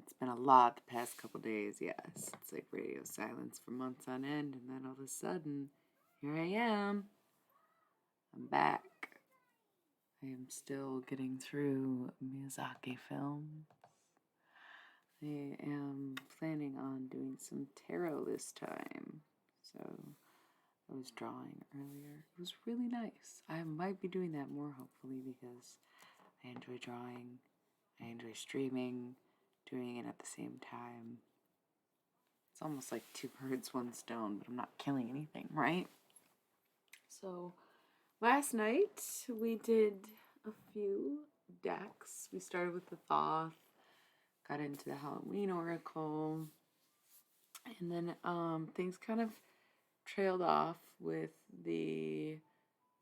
It's been a lot the past couple days, yes. It's like radio silence for months on end, and then all of a sudden, here I am. I'm back. I am still getting through Miyazaki films. I am planning on doing some tarot this time. So I was drawing earlier. It was really nice. I might be doing that more, hopefully, because I enjoy drawing. I enjoy streaming, doing it at the same time. It's almost like two birds, one stone, but I'm not killing anything, right? So last night we did a few decks. We started with the Thoth, got into the Halloween Oracle, and then things kind of trailed off with the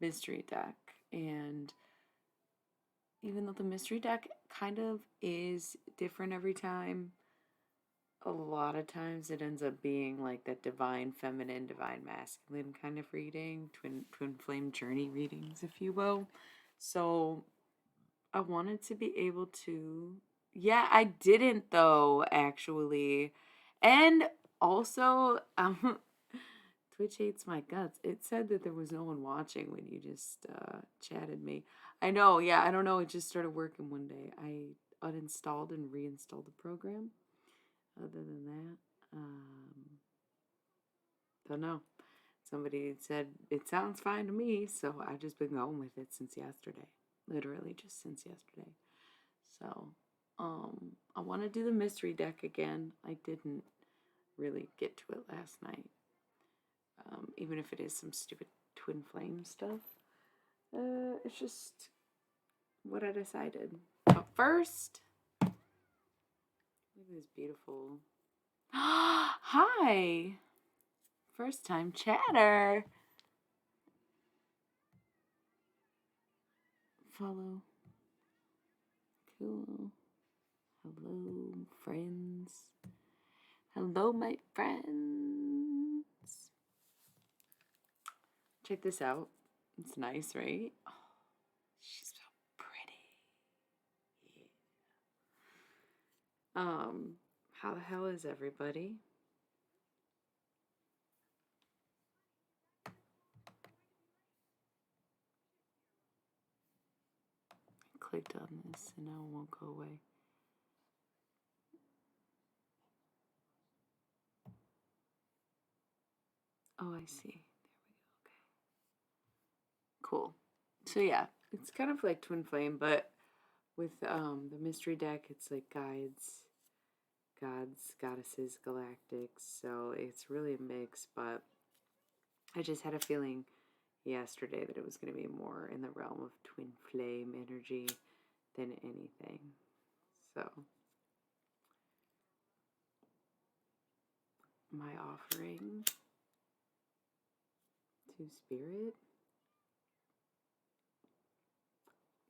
mystery deck. And even though the mystery deck kind of is different every time, a lot of times it ends up being like that divine feminine, divine masculine kind of reading, twin flame journey readings, if you will. So I wanted to be able to, yeah, I didn't though, actually. And also, Twitch hates my guts. It said that there was no one watching when you just chatted me. I know, yeah, I don't know. It just started working one day. I uninstalled and reinstalled the program. Other than that, don't know. Somebody said it sounds fine to me, so I've just been going with it since yesterday. Literally just since yesterday. So, I want to do the mystery deck again. I didn't really get to it last night. Even if it is some stupid twin flame stuff. It's just what I decided. But first, look at this beautiful. Hi! First time chatter. Follow. Cool. Hello, friends. Hello, my friends. Check this out. It's nice, right? Oh, she's so pretty. Yeah. How the hell is everybody? I clicked on this and now it won't go away. Oh, I see. There we go. Okay. Cool. So yeah, it's kind of like Twin Flame, but with the mystery deck, it's like guides, gods, goddesses, galactics. So it's really a mix, but I just had a feeling yesterday that it was going to be more in the realm of Twin Flame energy than anything. So my offering to Spirit,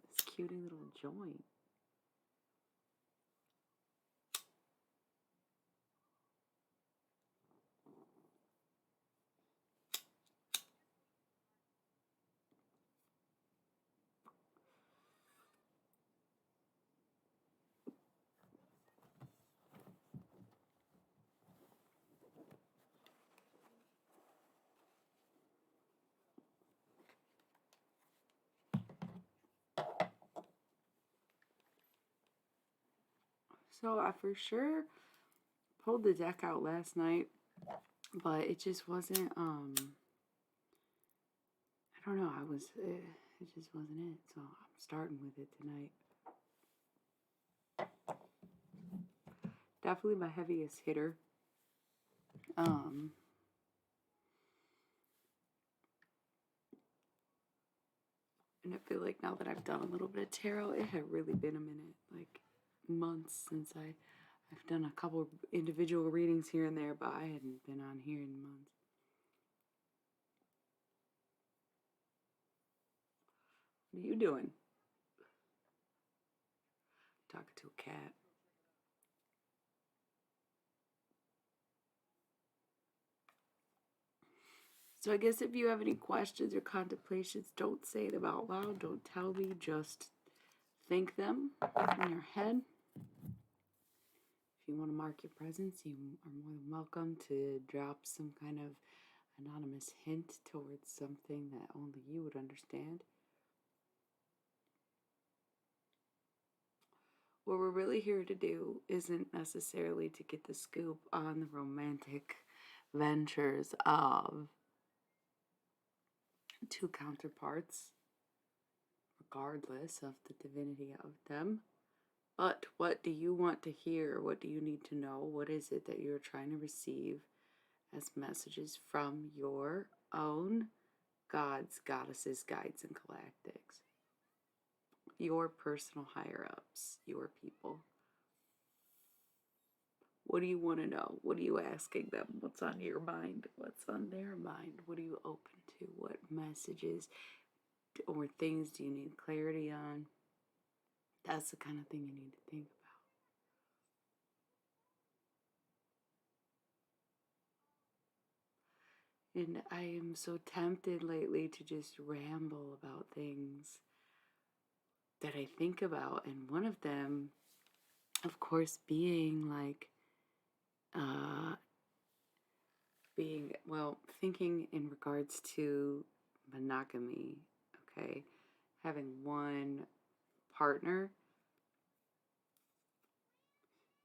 this cutie little joint. So I for sure pulled the deck out last night, but it just wasn't, I don't know, it just wasn't it. So I'm starting with it tonight. Definitely my heaviest hitter. And I feel like now that I've done a little bit of tarot, it had really been a minute, like months since I've done a couple individual readings here and there, but I hadn't been on here in months. What are you doing? Talking to a cat. So I guess if you have any questions or contemplations, don't say them out loud. Don't tell me. Just think them in your head. If If you want to mark your presence, you are more than welcome to drop some kind of anonymous hint towards something that only you would understand. What we're really here to do isn't necessarily to get the scoop on the romantic ventures of two counterparts, regardless of the divinity of them. But what do you want to hear? What do you need to know? What is it that you're trying to receive as messages from your own gods, goddesses, guides, and galactics? Your personal higher ups, your people. What do you want to know? What are you asking them? What's on your mind? What's on their mind? What are you open to? What messages or things do you need clarity on? That's the kind of thing you need to think about. And I am so tempted lately to just ramble about things that I think about. And one of them, of course, being like, thinking in regards to monogamy, okay? Having one partner.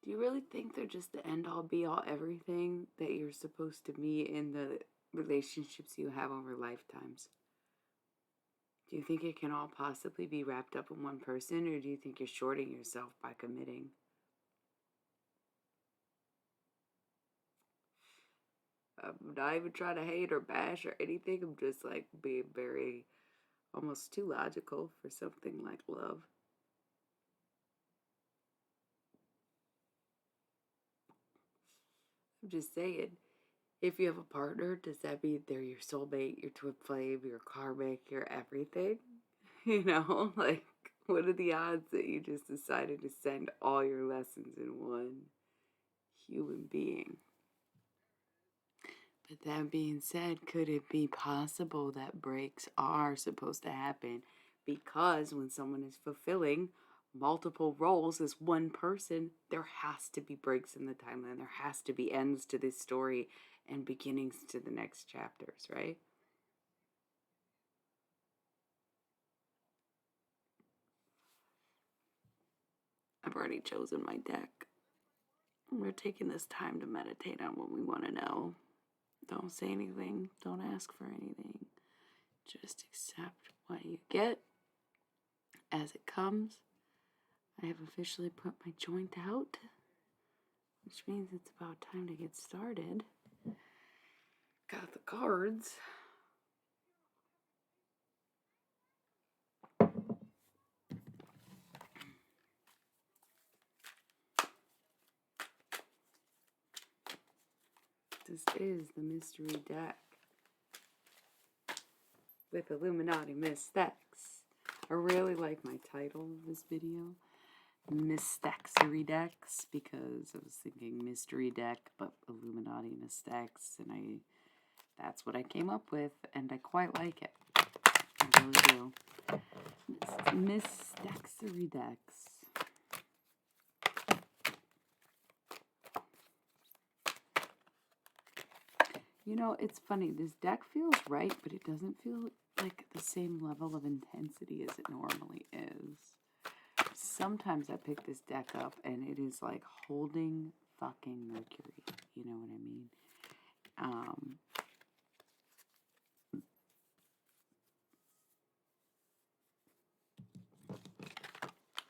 Do you really think they're just the end all be all everything that you're supposed to be in the relationships you have over lifetimes? Do you think it can all possibly be wrapped up in one person, or do you think you're shorting yourself by committing? I'm not even trying to hate or bash or anything. I'm just like being very, almost too logical for something like love. I'm just saying, if you have a partner, does that mean they're your soulmate, your twin flame, your karmic, your everything? You know, like, what are the odds that you just decided to send all your lessons in one human being? But that being said, could it be possible that breaks are supposed to happen because when someone is fulfilling multiple roles as one person, there has to be breaks in the timeline. There has to be ends to this story and beginnings to the next chapters, right? I've already chosen my deck. We're taking this time to meditate on what we want to know. Don't say anything. Don't ask for anything. Just accept what you get as it comes. I have officially put my joint out, which means it's about time to get started. Got the cards. This is the Mystery Deck with Illuminati Mystexery. I really like my title of this video, Mystexery Dex, because I was thinking mystery deck, but Illuminati Mystexery, and that's what I came up with, and I quite like it. I really do. Mystexery Dex. You know, it's funny. This deck feels right, but it doesn't feel like the same level of intensity as it normally is. Sometimes I pick this deck up and it is like holding fucking Mercury. You know what I mean?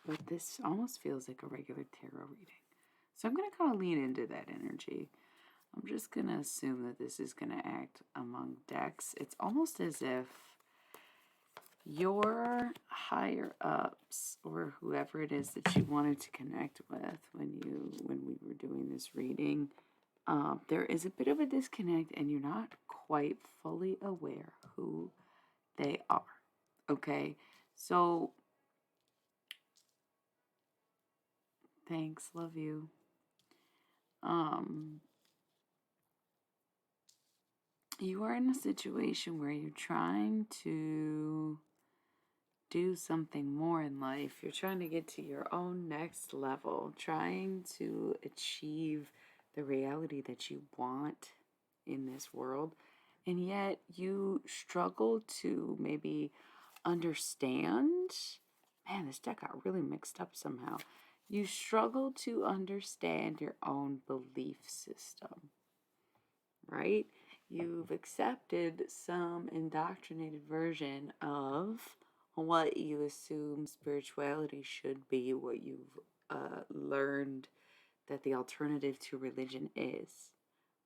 But this almost feels like a regular tarot reading. So I'm going to kind of lean into that energy. I'm just going to assume that this is going to act among decks. It's almost as if your higher ups or whoever it is that you wanted to connect with when we were doing this reading, there is a bit of a disconnect and you're not quite fully aware who they are. Okay, so thanks, love you. You are in a situation where you're trying to do something more in life. You're trying to get to your own next level, trying to achieve the reality that you want in this world. And yet you struggle to maybe understand. Man, this deck got really mixed up somehow. You struggle to understand your own belief system, right? You've accepted some indoctrinated version of what you assume spirituality should be, what you've learned that the alternative to religion is,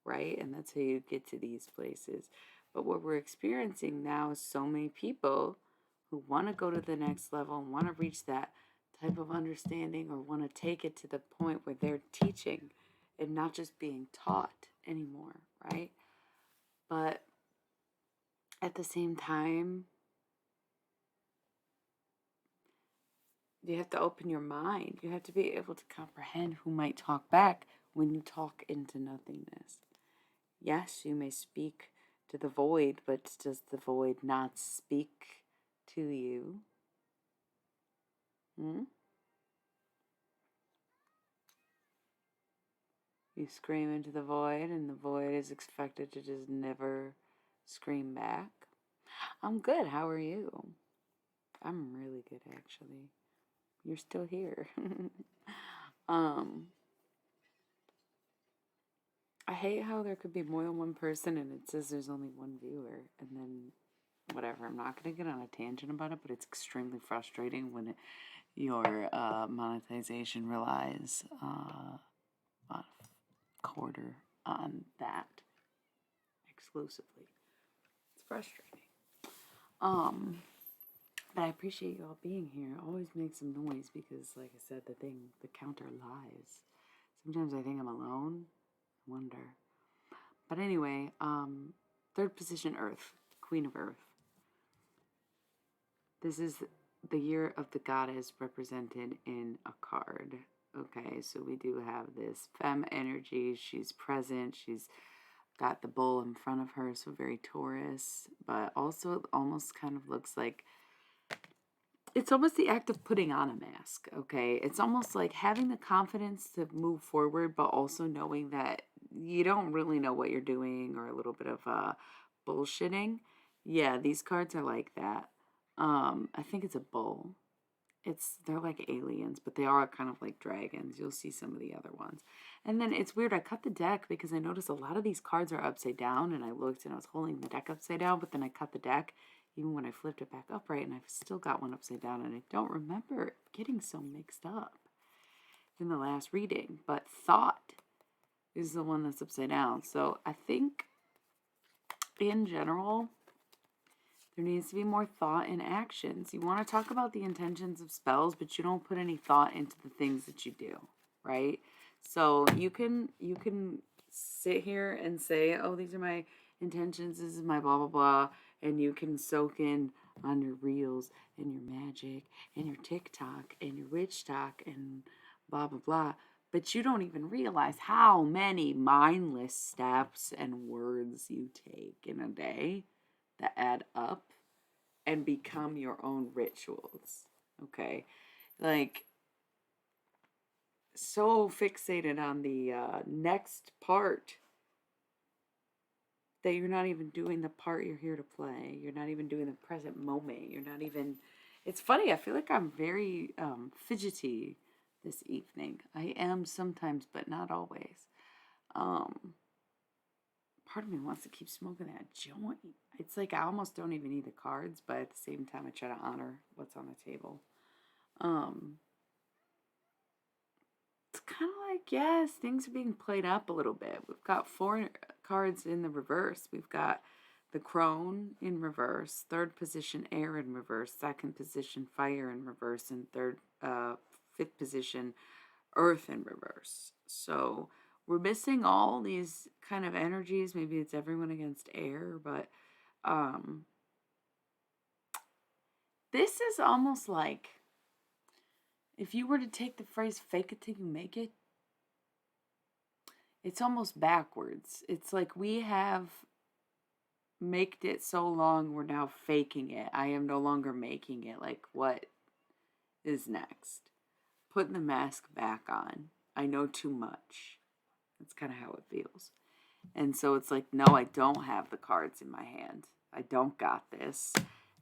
right? And that's how you get to these places. But what we're experiencing now is so many people who want to go to the next level and want to reach that type of understanding, or want to take it to the point where they're teaching and not just being taught anymore, right? But at the same time, you have to open your mind. You have to be able to comprehend who might talk back when you talk into nothingness. Yes, you may speak to the void, but does the void not speak to you? You scream into the void, and the void is expected to just never scream back. I'm good. How are you? I'm really good, actually. You're still here. I hate how there could be more than one person and it says there's only one viewer, and then whatever. I'm not going to get on a tangent about it, but it's extremely frustrating when your monetization relies on a quarter on that exclusively. It's frustrating. But I appreciate you all being here. Always make some noise because, like I said, the counter lies. Sometimes I think I'm alone. I wonder. But anyway, third position Earth, Queen of Earth. This is the year of the goddess represented in a card. Okay, so we do have this femme energy. She's present. She's got the bull in front of her, so very Taurus. But also it almost kind of looks like it's almost the act of putting on a mask, okay? It's almost like having the confidence to move forward, but also knowing that you don't really know what you're doing, or a little bit of bullshitting. Yeah, these cards are like that. I think it's a bull. They're like aliens, but they are kind of like dragons. You'll see some of the other ones. And then it's weird. I cut the deck because I noticed a lot of these cards are upside down, and I looked and I was holding the deck upside down, but then I cut the deck even when I flipped it back upright, and I've still got one upside down, and I don't remember getting so mixed up in the last reading. But thought is the one that's upside down. So I think in general, there needs to be more thought and actions. You want to talk about the intentions of spells, but you don't put any thought into the things that you do, right? So you can sit here and say, oh, these are my intentions, this is my blah, blah, blah, and you can soak in on your reels and your magic and your TikTok and your witch talk and blah, blah, blah. But you don't even realize how many mindless steps and words you take in a day that add up and become your own rituals, okay? Like, so fixated on the next part that you're not even doing the part you're here to play. You're not even doing the present moment. You're not even... It's funny, I feel like I'm very fidgety this evening. I am sometimes, but not always. Part of me wants to keep smoking that joint. It's like I almost don't even need the cards, but at the same time I try to honor what's on the table. It's kind of like, yes, things are being played up a little bit. We've got 4 cards in the reverse. We've got the crone in reverse, third position air in reverse, second position fire in reverse, and fifth position earth in reverse. So we're missing all these kind of energies. Maybe it's everyone against air, but this is almost like if you were to take the phrase fake it till you make it, it's almost backwards. It's like we have made it so long, we're now faking it. I am no longer making it. Like, what is next? Putting the mask back on. I know too much. That's kind of how it feels. And so it's like, no, I don't have the cards in my hand. I don't got this.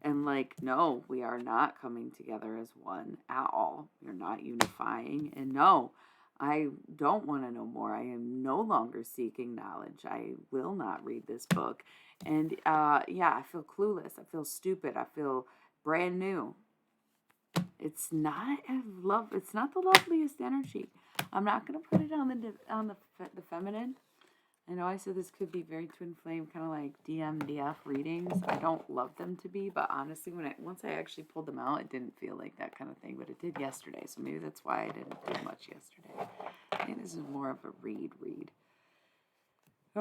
And like, no, we are not coming together as one at all. We're not unifying. And no, I don't want to know more. I am no longer seeking knowledge. I will not read this book. And yeah, I feel clueless. I feel stupid. I feel brand new. It's not It's not the loveliest energy. I'm not gonna put it on the feminine. I know I said this could be very twin flame, kind of like DMDF readings. I don't love them to be, but honestly, once I actually pulled them out, it didn't feel like that kind of thing. But it did yesterday, so maybe that's why I didn't do much yesterday. I think this is more of a read. I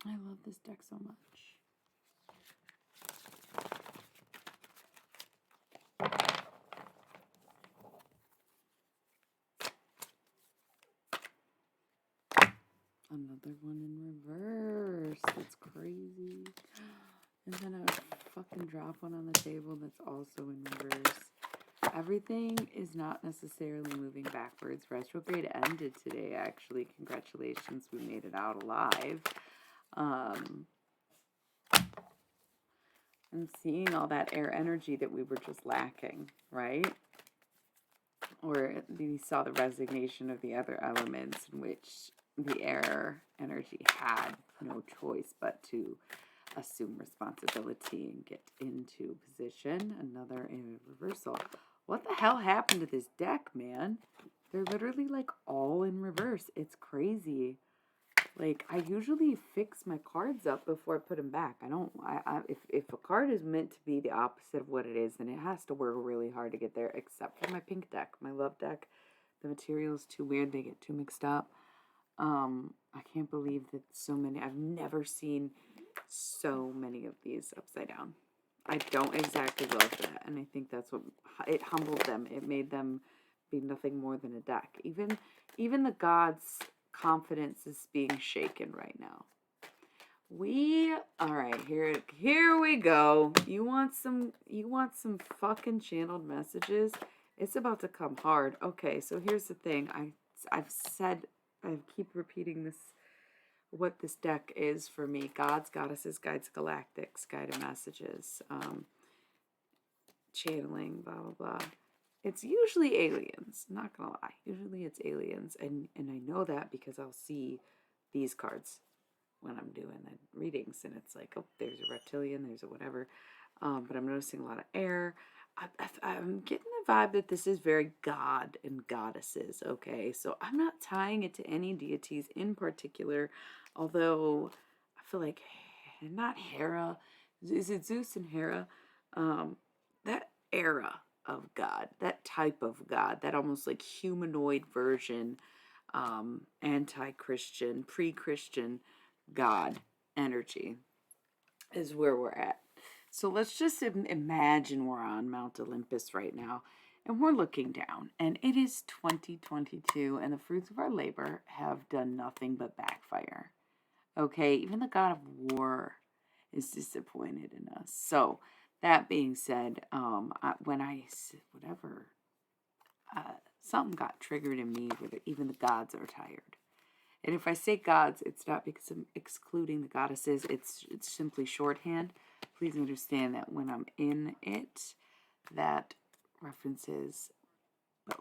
love this deck so much. Another one in reverse. That's crazy. And then I fucking drop one on the table that's also in reverse. Everything is not necessarily moving backwards. Retrograde ended today, actually. Congratulations, we made it out alive. I'm seeing all that air energy that we were just lacking, right? Or we saw the resignation of the other elements in which the air energy had no choice but to assume responsibility and get into position. Another in reversal. What the hell happened to this deck, man? They're literally like all in reverse. It's crazy. Like, I usually fix my cards up before I put them back. If a card is meant to be the opposite of what it is, then it has to work really hard to get there, except for my pink deck, my love deck. The material is too weird. They get too mixed up. I can't believe that I've never seen so many of these upside down. I don't exactly love that, and I think that's what it humbled them. It made them be nothing more than a deck. Even the gods' confidence is being shaken right now. All right, here we go. You want some fucking channeled messages? It's about to come hard. Okay, so here's the thing. I keep repeating this, what this deck is for me. Gods, goddesses, guides, galactics, guided messages, channeling, blah, blah, blah. It's usually aliens, not gonna lie. Usually it's aliens, and I know that because I'll see these cards when I'm doing the readings, and it's like, oh, there's a reptilian, there's a whatever, but I'm noticing a lot of air. I'm getting the vibe that this is very god and goddesses, okay? So I'm not tying it to any deities in particular, although I feel like, not Hera, is it Zeus and Hera? That era of God, that type of God, that almost like humanoid version, anti-Christian, pre-Christian God energy is where we're at. So let's just imagine we're on Mount Olympus right now, and we're looking down, and it is 2022, and the fruits of our labor have done nothing but backfire. Okay, even the god of war is disappointed in us. So that being said, something got triggered in me where even the gods are tired. And if I say gods, it's not because I'm excluding the goddesses. It's simply shorthand. Please understand that when I'm in it, that references both.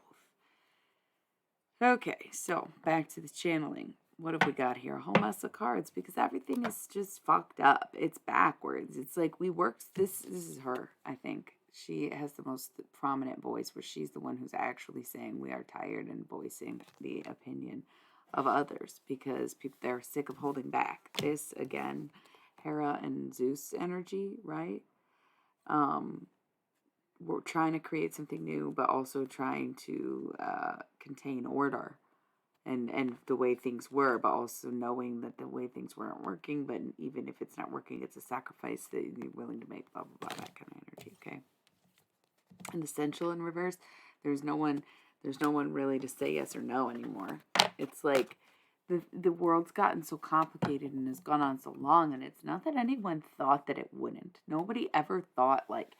Okay, so back to the channeling. What have we got here? A whole mess of cards because everything is just fucked up. It's backwards. It's like this is her, I think. She has the most prominent voice where she's the one who's actually saying we are tired and voicing the opinion of others because they're sick of holding back. This, again, Hera and Zeus energy, right? We're trying to create something new, but also trying to contain order and the way things were, but also knowing that the way things weren't working, but even if it's not working, it's a sacrifice that you're willing to make, blah, blah, blah, that kind of energy, okay? And essential in reverse, there's no one really to say yes or no anymore. It's like the world's gotten so complicated and has gone on so long, and it's not that anyone thought that it wouldn't. Nobody ever thought like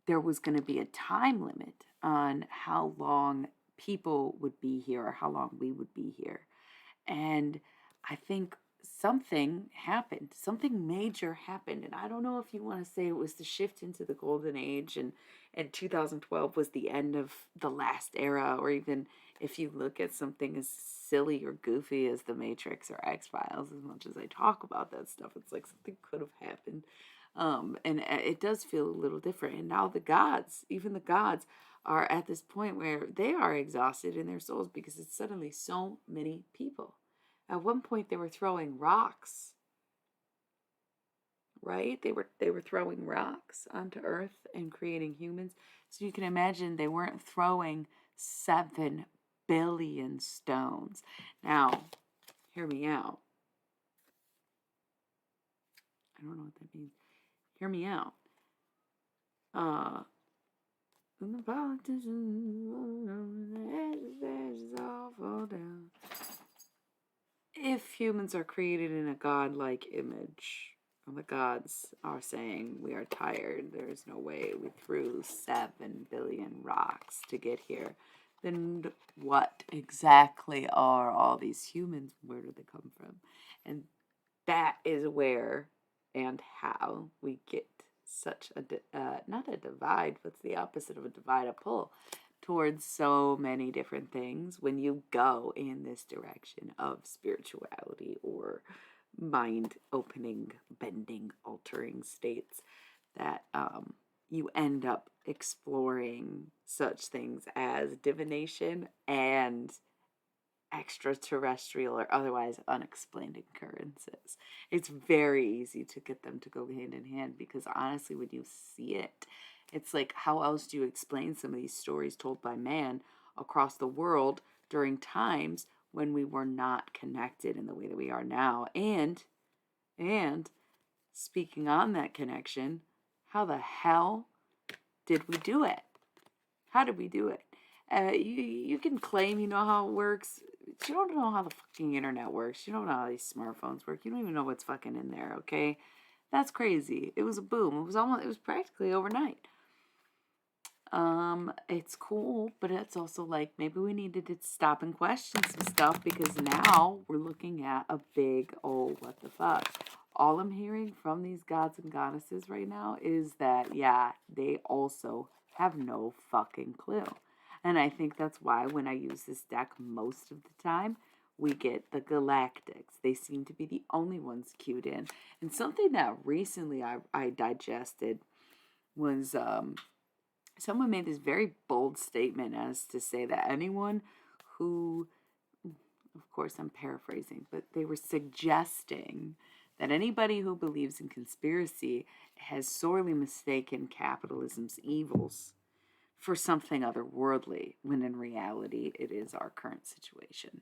there was going to be a time limit on how long people would be here or how long we would be here. And I think something happened, something major happened. And I don't know if you want to say it was the shift into the golden age and 2012 was the end of the last era, or even if you look at something as silly or goofy as the Matrix or X-Files. As much as I talk about that stuff, it's like something could have happened. And it does feel a little different. And now the gods, even the gods, are at this point where they are exhausted in their souls because it's suddenly so many people. At one point, they were throwing rocks, right? They were throwing rocks onto Earth and creating humans. So you can imagine they weren't throwing 7 billion stones. Now, hear me out. I don't know what that means. Hear me out. And the politicians all fall down. If humans are created in a godlike image, and the gods are saying we are tired, there's no way we threw 7 billion rocks to get here, then what exactly are all these humans? Where do they come from? And that is where and how we get such a not a divide, what's the opposite of a divide, a pull towards so many different things when you go in this direction of spirituality or mind opening, bending, altering states, that you end up exploring such things as divination and extraterrestrial or otherwise unexplained occurrences. It's very easy to get them to go hand in hand because honestly, when you see it, it's like, how else do you explain some of these stories told by man across the world during times when we were not connected in the way that we are now? And speaking on that connection, how the hell did we do it? How did we do it? You can claim you know how it works. But you don't know how the fucking internet works. You don't know how these smartphones work. You don't even know what's fucking in there, okay? That's crazy. It was a boom. It was practically overnight. It's cool, but it's also like maybe we needed to stop and question some stuff because now we're looking at a big old what the fuck. All I'm hearing from these gods and goddesses right now is that, yeah, they also have no fucking clue. And I think that's why when I use this deck most of the time, we get the galactics. They seem to be the only ones cued in. And something that recently I digested was someone made this very bold statement as to say that anyone who, of course I'm paraphrasing, but they were suggesting that anybody who believes in conspiracy has sorely mistaken capitalism's evils for something otherworldly, when in reality it is our current situation.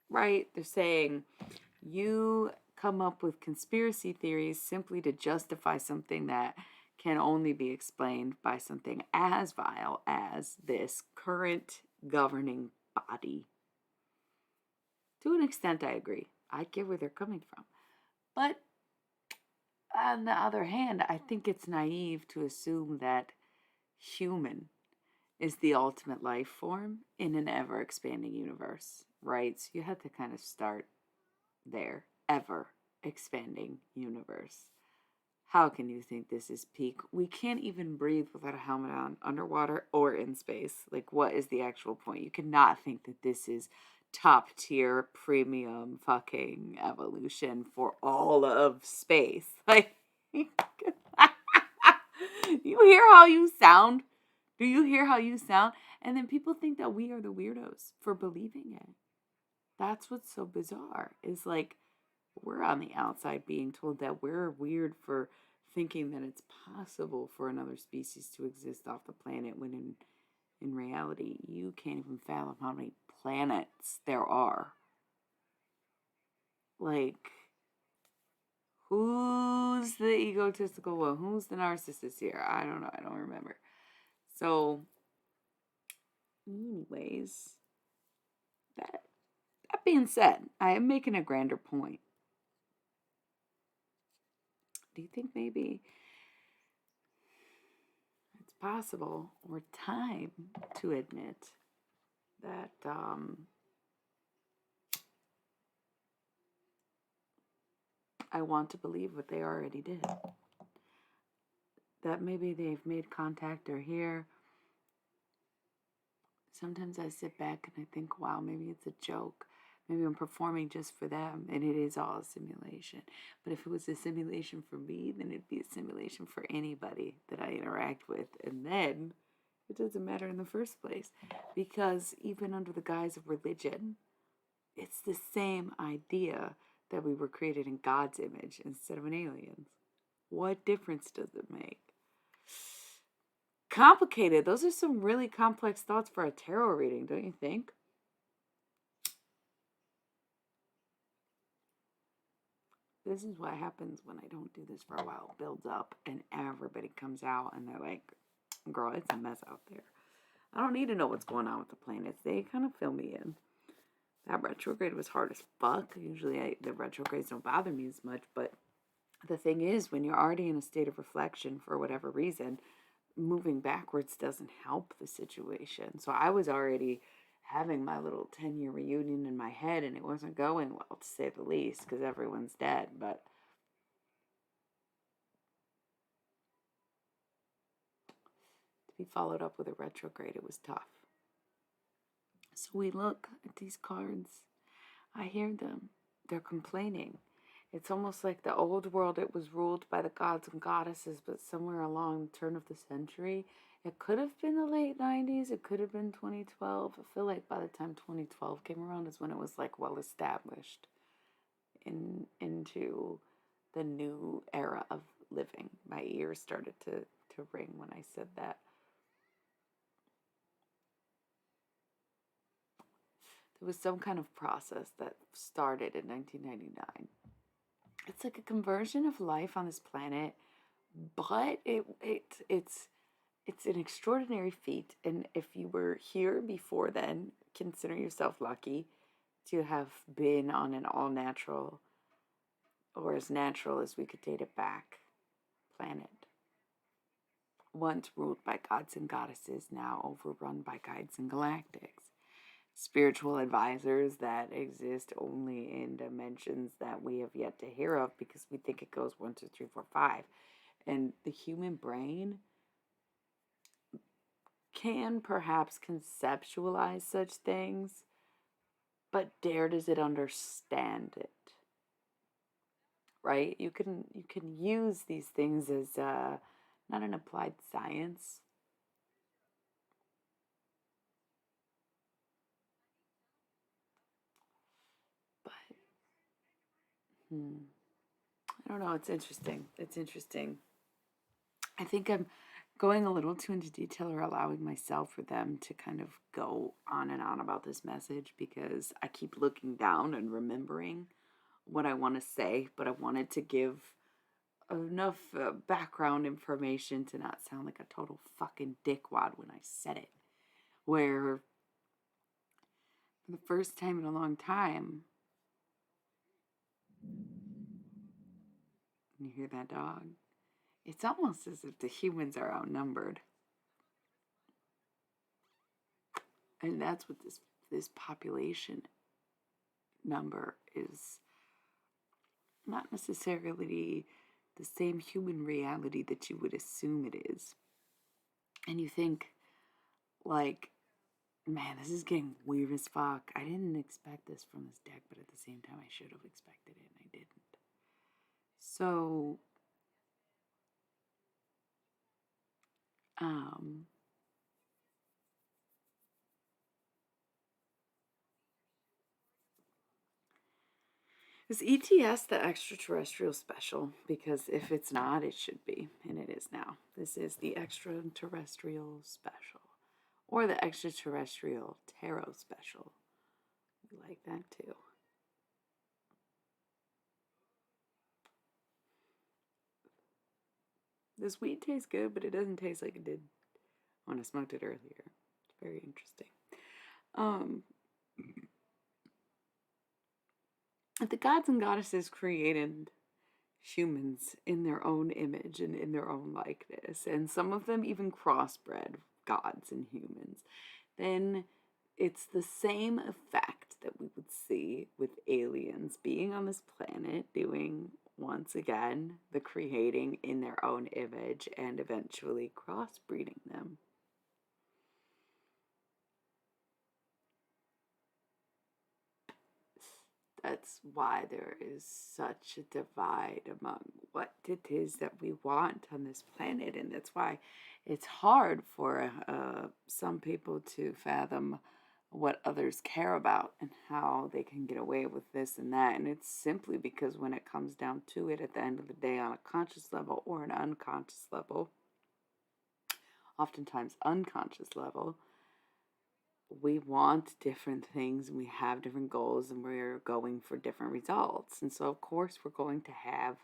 Right? They're saying you come up with conspiracy theories simply to justify something that can only be explained by something as vile as this current governing body. To an extent, I agree. I get where they're coming from. But on the other hand, I think it's naive to assume that human is the ultimate life form in an ever expanding universe, right? So you have to kind of start there. Ever expanding universe. How can you think this is peak? We can't even breathe without a helmet on, underwater or in space. Like, what is the actual point? You cannot think that this is top tier premium fucking evolution for all of space. Like, you hear how you sound? Do you hear how you sound? And then people think that we are the weirdos for believing it. That's what's so bizarre. Is like, we're on the outside being told that we're weird for thinking that it's possible for another species to exist off the planet when in reality you can't even fathom how many planets there are. Like, who's the egotistical one? Who's the narcissist here? I don't know. I don't remember. So anyways, that That being said, I am making a grander point. Do you think maybe it's possible or time to admit that I want to believe what they already did? That maybe they've made contact or here. Sometimes I sit back and I think, wow, maybe it's a joke. Maybe I'm performing just for them and it is all a simulation. But if it was a simulation for me, then it'd be a simulation for anybody that I interact with. And then it doesn't matter in the first place. Because even under the guise of religion, it's the same idea that we were created in God's image instead of an alien's. What difference does it make? Complicated. Those are some really complex thoughts for a tarot reading, don't you think? This is what happens when I don't do this for a while. It builds up and everybody comes out and they're like, girl, it's a mess out there. I don't need to know what's going on with the planets. They kind of fill me in. That retrograde was hard as fuck. Usually the retrogrades don't bother me as much, but the thing is, when you're already in a state of reflection for whatever reason, moving backwards doesn't help the situation. So I was already having my little 10-year reunion in my head, and it wasn't going well, to say the least, because everyone's dead. But to be followed up with a retrograde, it was tough. So we look at these cards. I hear them. They're complaining. It's almost like the old world, it was ruled by the gods and goddesses, but somewhere along the turn of the century, it could have been the late 90s, it could have been 2012. I feel like by the time 2012 came around is when it was like well established into the new era of living. My ears started to ring when I said that. There was some kind of process that started in 1999. It's like a conversion of life on this planet, but it's an extraordinary feat. And if you were here before then, consider yourself lucky to have been on an all natural, or as natural as we could date it back, planet. Once ruled by gods and goddesses, now overrun by guides and galactics. Spiritual advisors that exist only in dimensions that we have yet to hear of because we think it goes 1, 2, 3, 4, 5. And the human brain can perhaps conceptualize such things, but dare does it understand it? Right? You can use these things as not an applied science. But I don't know. It's interesting. It's interesting. I think I'm going a little too into detail or allowing myself for them to kind of go on and on about this message because I keep looking down and remembering what I want to say, but I wanted to give enough background information to not sound like a total fucking dickwad when I said it. Where for the first time in a long time, you hear that dog? It's almost as if the humans are outnumbered. And that's what this population number is not necessarily the same human reality that you would assume it is. And you think, like, man, this is getting weird as fuck. I didn't expect this from this deck, but at the same time, I should have expected it, and I didn't. So, is ETS the extraterrestrial special? Because if it's not, it should be, and it is now. This is the extraterrestrial special, or the extraterrestrial tarot special. We like that too. This weed tastes good, but it doesn't taste like it did when I smoked it earlier. It's very interesting. the gods and goddesses created humans in their own image and in their own likeness, and some of them even crossbred gods and humans, then it's the same effect that we would see with aliens being on this planet, doing once again the creating in their own image and eventually crossbreeding them. That's why there is such a divide among what it is that we want on this planet. And that's why it's hard for some people to fathom what others care about and how they can get away with this and that. And it's simply because when it comes down to it, at the end of the day, on a conscious level or an unconscious level, oftentimes unconscious level, we want different things and we have different goals and we're going for different results. And so, of course, we're going to have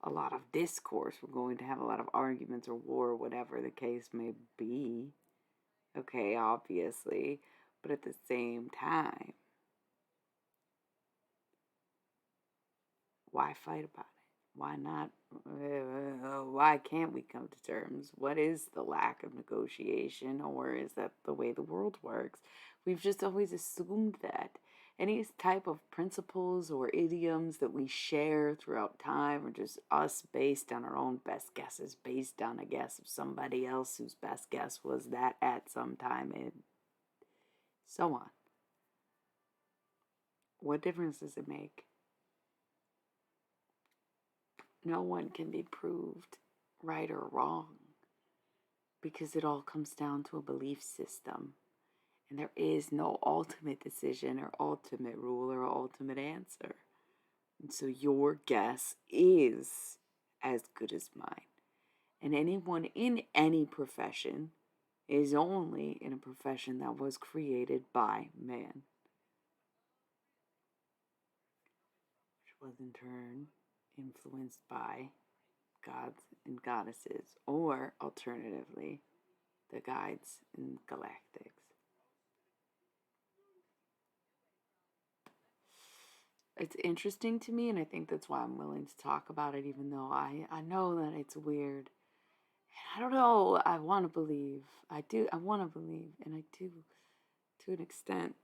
a lot of discourse. We're going to have a lot of arguments or war, whatever the case may be. Okay, obviously. But at the same time, why fight about it? Why not? Why can't we come to terms? What is the lack of negotiation, or is that the way the world works? We've just always assumed that. Any type of principles or idioms that we share throughout time are just us based on our own best guesses, based on a guess of somebody else whose best guess was that at some time, and so on. What difference does it make? No one can be proved right or wrong because it all comes down to a belief system. And there is no ultimate decision or ultimate rule or ultimate answer. And so your guess is as good as mine. And anyone in any profession is only in a profession that was created by man, which was in turn influenced by gods and goddesses, or alternatively, the guides and galactics. It's interesting to me, and I think that's why I'm willing to talk about it, even though I know that it's weird. I don't know. I want to believe. I want to believe, and I do to an extent,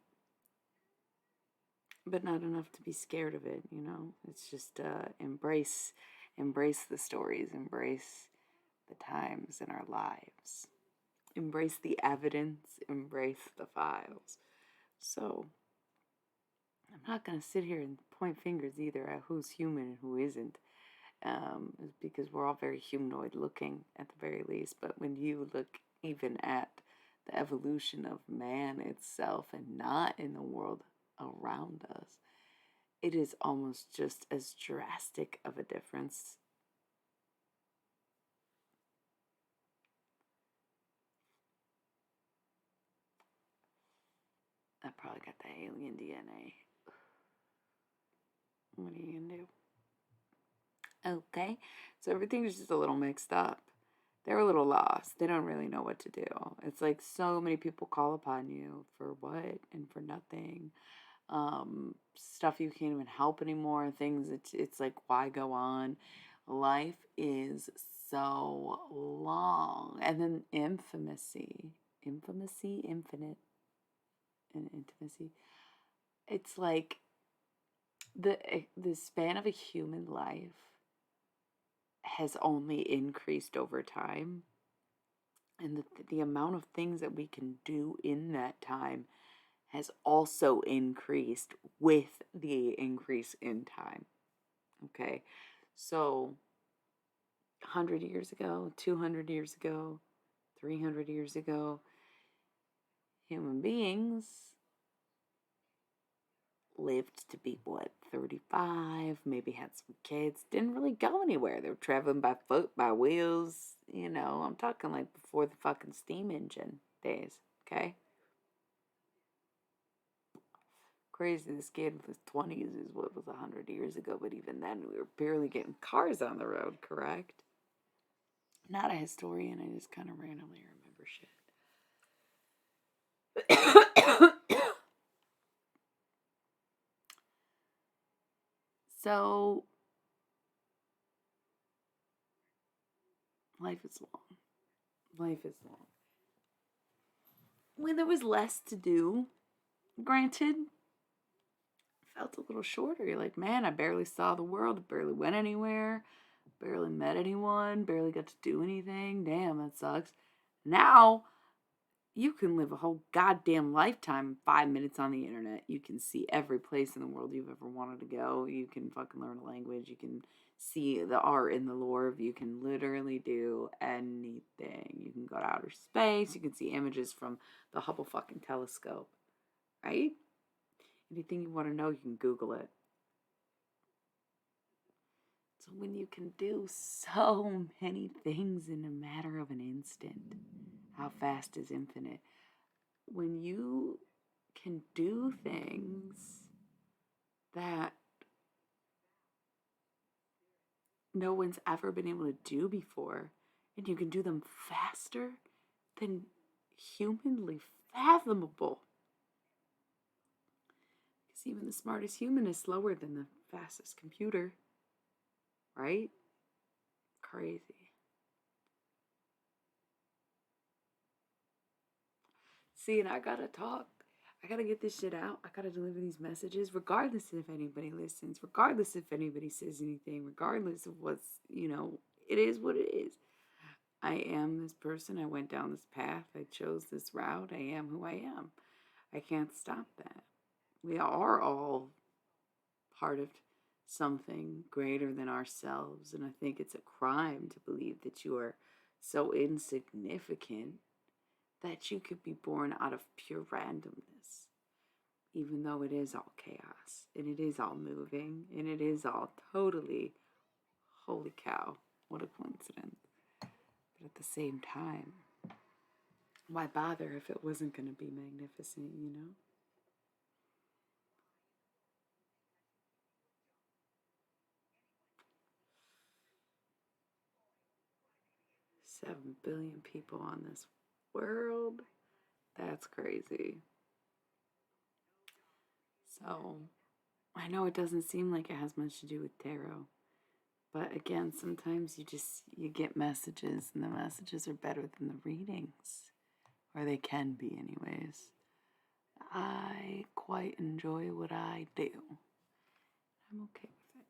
but not enough to be scared of it, It's just embrace the stories, embrace the times in our lives. Embrace the evidence, embrace the files. So, I'm not going to sit here and point fingers either at who's human and who isn't, because we're all very humanoid looking at the very least. But when you look even at the evolution of man itself and not in the world around us, it is almost just as drastic of a difference. I probably got the alien DNA. What are you gonna do? Okay, so everything's just a little mixed up. They're a little lost. They don't really know what to do. It's like so many people call upon you for what and for nothing. Stuff you can't even help anymore. Things it's like, why go on? Life is so long. And then infinite, and intimacy. It's like the span of a human life has only increased over time, and the amount of things that we can do in that time has also increased with the increase in time. Okay, so 100 years ago, 200 years ago, 300 years ago, human beings lived to be, 35, maybe had some kids, didn't really go anywhere. They were traveling by foot, by wheels, I'm talking like before the fucking steam engine days, okay? Crazy, this kid in his 20s is what was 100 years ago, but even then we were barely getting cars on the road, correct? Not a historian, I just kind of randomly remember shit. So, life is long. Life is long. When there was less to do, granted, felt a little shorter. You're like, man, I barely saw the world, I barely went anywhere, barely met anyone, barely got to do anything. Damn, that sucks. Now, you can live a whole goddamn lifetime in 5 minutes on the internet. You can see every place in the world you've ever wanted to go. You can fucking learn a language. You can see the art and the lore. You can literally do anything. You can go to outer space. You can see images from the Hubble fucking telescope, right? Anything you want to know, you can Google it. So when you can do so many things in a matter of an instant, how fast is infinite? When you can do things that no one's ever been able to do before, and you can do them faster than humanly fathomable. Because even the smartest human is slower than the fastest computer, right? Crazy. See, and I gotta talk. I gotta get this shit out. I gotta deliver these messages, regardless if anybody listens, regardless if anybody says anything, regardless of what's, it is what it is. I am this person. I went down this path. I chose this route. I am who I am. I can't stop that. We are all part of something greater than ourselves. And I think it's a crime to believe that you are so insignificant that you could be born out of pure randomness, even though it is all chaos and it is all moving and it is all totally, holy cow, what a coincidence. But at the same time, why bother if it wasn't going to be magnificent, 7 billion people on this world. That's crazy. So, I know it doesn't seem like it has much to do with tarot. But again, sometimes you get messages and the messages are better than the readings. Or they can be anyways. I quite enjoy what I do. I'm okay with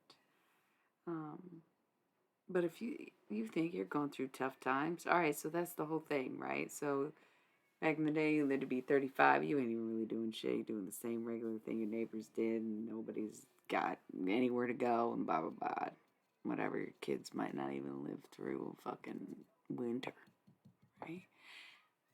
it. But if you think you're going through tough times, all right, so that's the whole thing, right? So back in the day, you lived to be 35, you ain't even really doing shit. You're doing the same regular thing your neighbors did, and nobody's got anywhere to go, and blah, blah, blah. Whatever, your kids might not even live through fucking winter, right?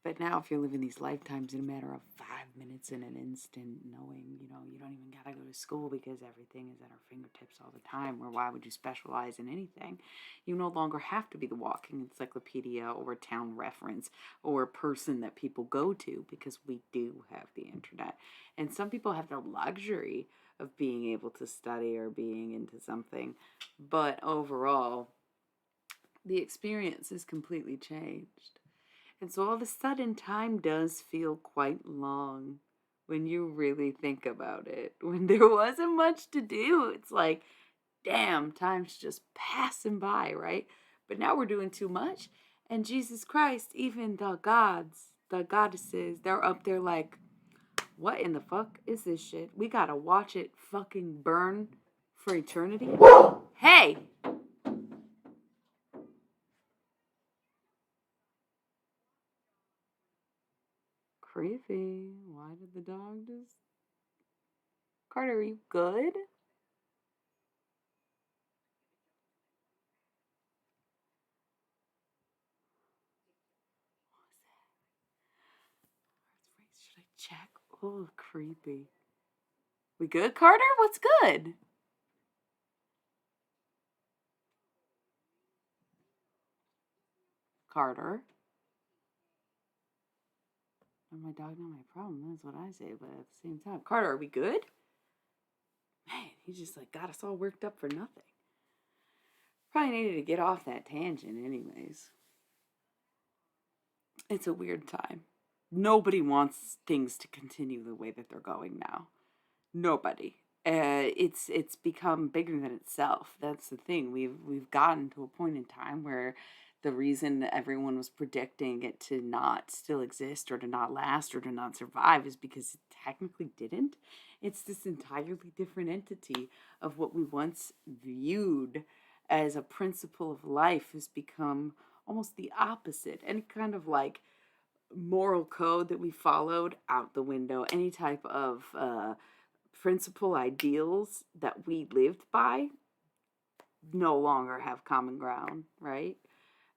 But now if you're living these lifetimes in a matter of 5 minutes in an instant, knowing, you don't even gotta go to school because everything is at our fingertips all the time, or why would you specialize in anything? You no longer have to be the walking encyclopedia or a town reference or a person that people go to, because we do have the internet. And some people have the luxury of being able to study or being into something, but overall, the experience is completely changed. And so all of a sudden, time does feel quite long when you really think about it. When there wasn't much to do, it's like, damn, time's just passing by, right? But now we're doing too much. And Jesus Christ, even the gods, the goddesses, they're up there like, what in the fuck is this shit? We gotta watch it fucking burn for eternity. Hey! Creepy. Why did the dog just... Carter, are you good? Should I check? Oh, creepy. We good, Carter? What's good? Carter. Not my dog, not my problem. That's what I say, but at the same time, Carter, are we good? Man, he just got us all worked up for nothing. Probably needed to get off that tangent, anyways. It's a weird time. Nobody wants things to continue the way that they're going now. Nobody. it's become bigger than itself. That's the thing. We've gotten to a point in time where the reason that everyone was predicting it to not still exist or to not last or to not survive is because it technically didn't. It's this entirely different entity of what we once viewed as a principle of life has become almost the opposite. Any kind of like moral code that we followed out the window, any type of principle ideals that we lived by no longer have common ground, right?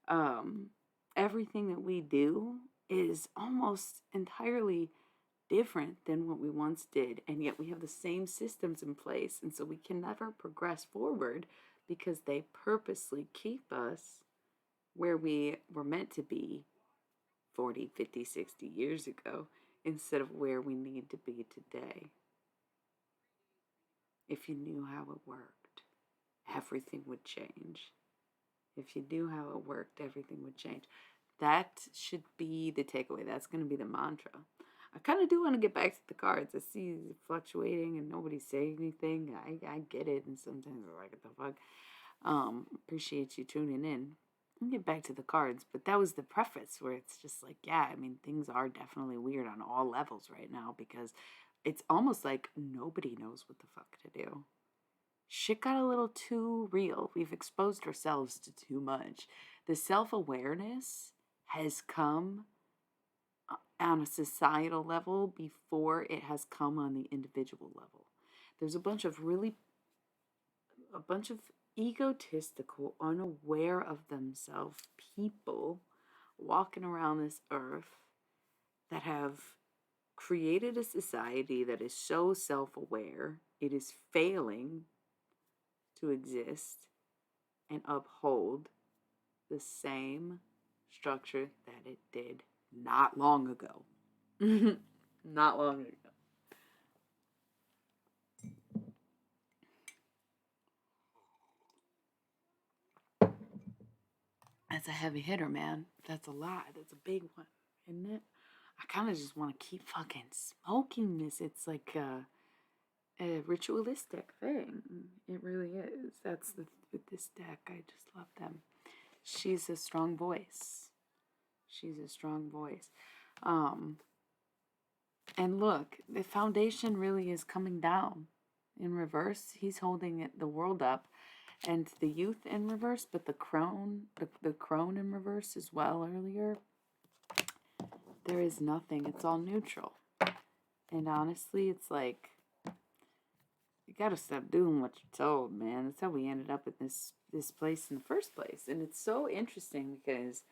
Um, Everything that we do is almost entirely different than what we once did, and yet we have the same systems in place, and so we can never progress forward because they purposely keep us where we were meant to be 40, 50, 60 years ago instead of where we need to be today. If you knew how it worked, everything would change. If you knew how it worked, everything would change. That should be the takeaway. That's going to be the mantra. I kind of do want to get back to the cards. I see it fluctuating and nobody's saying anything. I get it, and sometimes I'm like, what the fuck? Appreciate you tuning in. I'll get back to the cards, but that was the preface where it's just like, yeah, I mean, things are definitely weird on all levels right now because it's almost like nobody knows what the fuck to do. Shit got a little too real. We've exposed ourselves to too much. The self awareness has come on a societal level before it has come on the individual level. There's a bunch of egotistical, unaware of themselves people walking around this earth that have created a society that is so self aware, it is failing to exist and uphold the same structure that it did not long ago. Not long ago. That's a heavy hitter, man. That's a lot. That's a big one, isn't it? I kind of just want to keep fucking smoking this. It's like a ritualistic thing. It really is. That's the with this deck. I just love them. She's a strong voice. She's a strong voice. Um, and look, the foundation really is coming down in reverse. He's holding it, the world up, and the youth in reverse, but the crone in reverse as well earlier. There is nothing. It's all neutral. And honestly, it's like you gotta stop doing what you're told, man. That's how we ended up at this place in the first place. And it's so interesting because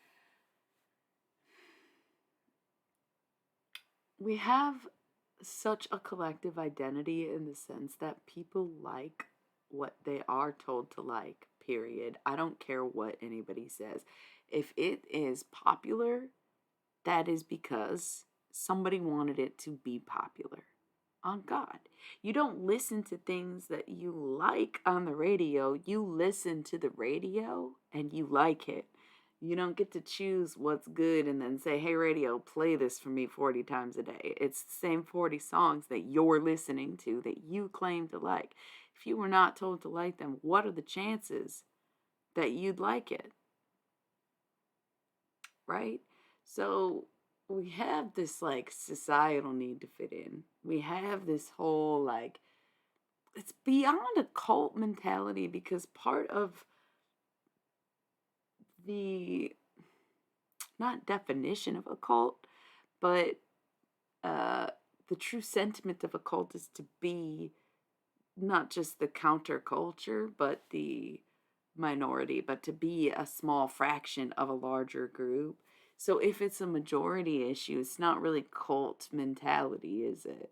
we have such a collective identity in the sense that people like what they are told to like, period. I don't care what anybody says. If it is popular, that is because somebody wanted it to be popular. On God. You don't listen to things that you like on the radio. You listen to the radio and you like it. You don't get to choose what's good and then say, hey, radio, play this for me 40 times a day. It's the same 40 songs that you're listening to that you claim to like. If you were not told to like them, what are the chances that you'd like it? Right? So we have this like societal need to fit in. We have this whole like, it's beyond a cult mentality because part of the not definition of a cult, but uh, the true sentiment of a cult is to be not just the counterculture, but the minority, but to be a small fraction of a larger group. So if it's a majority issue, it's not really cult mentality, is it?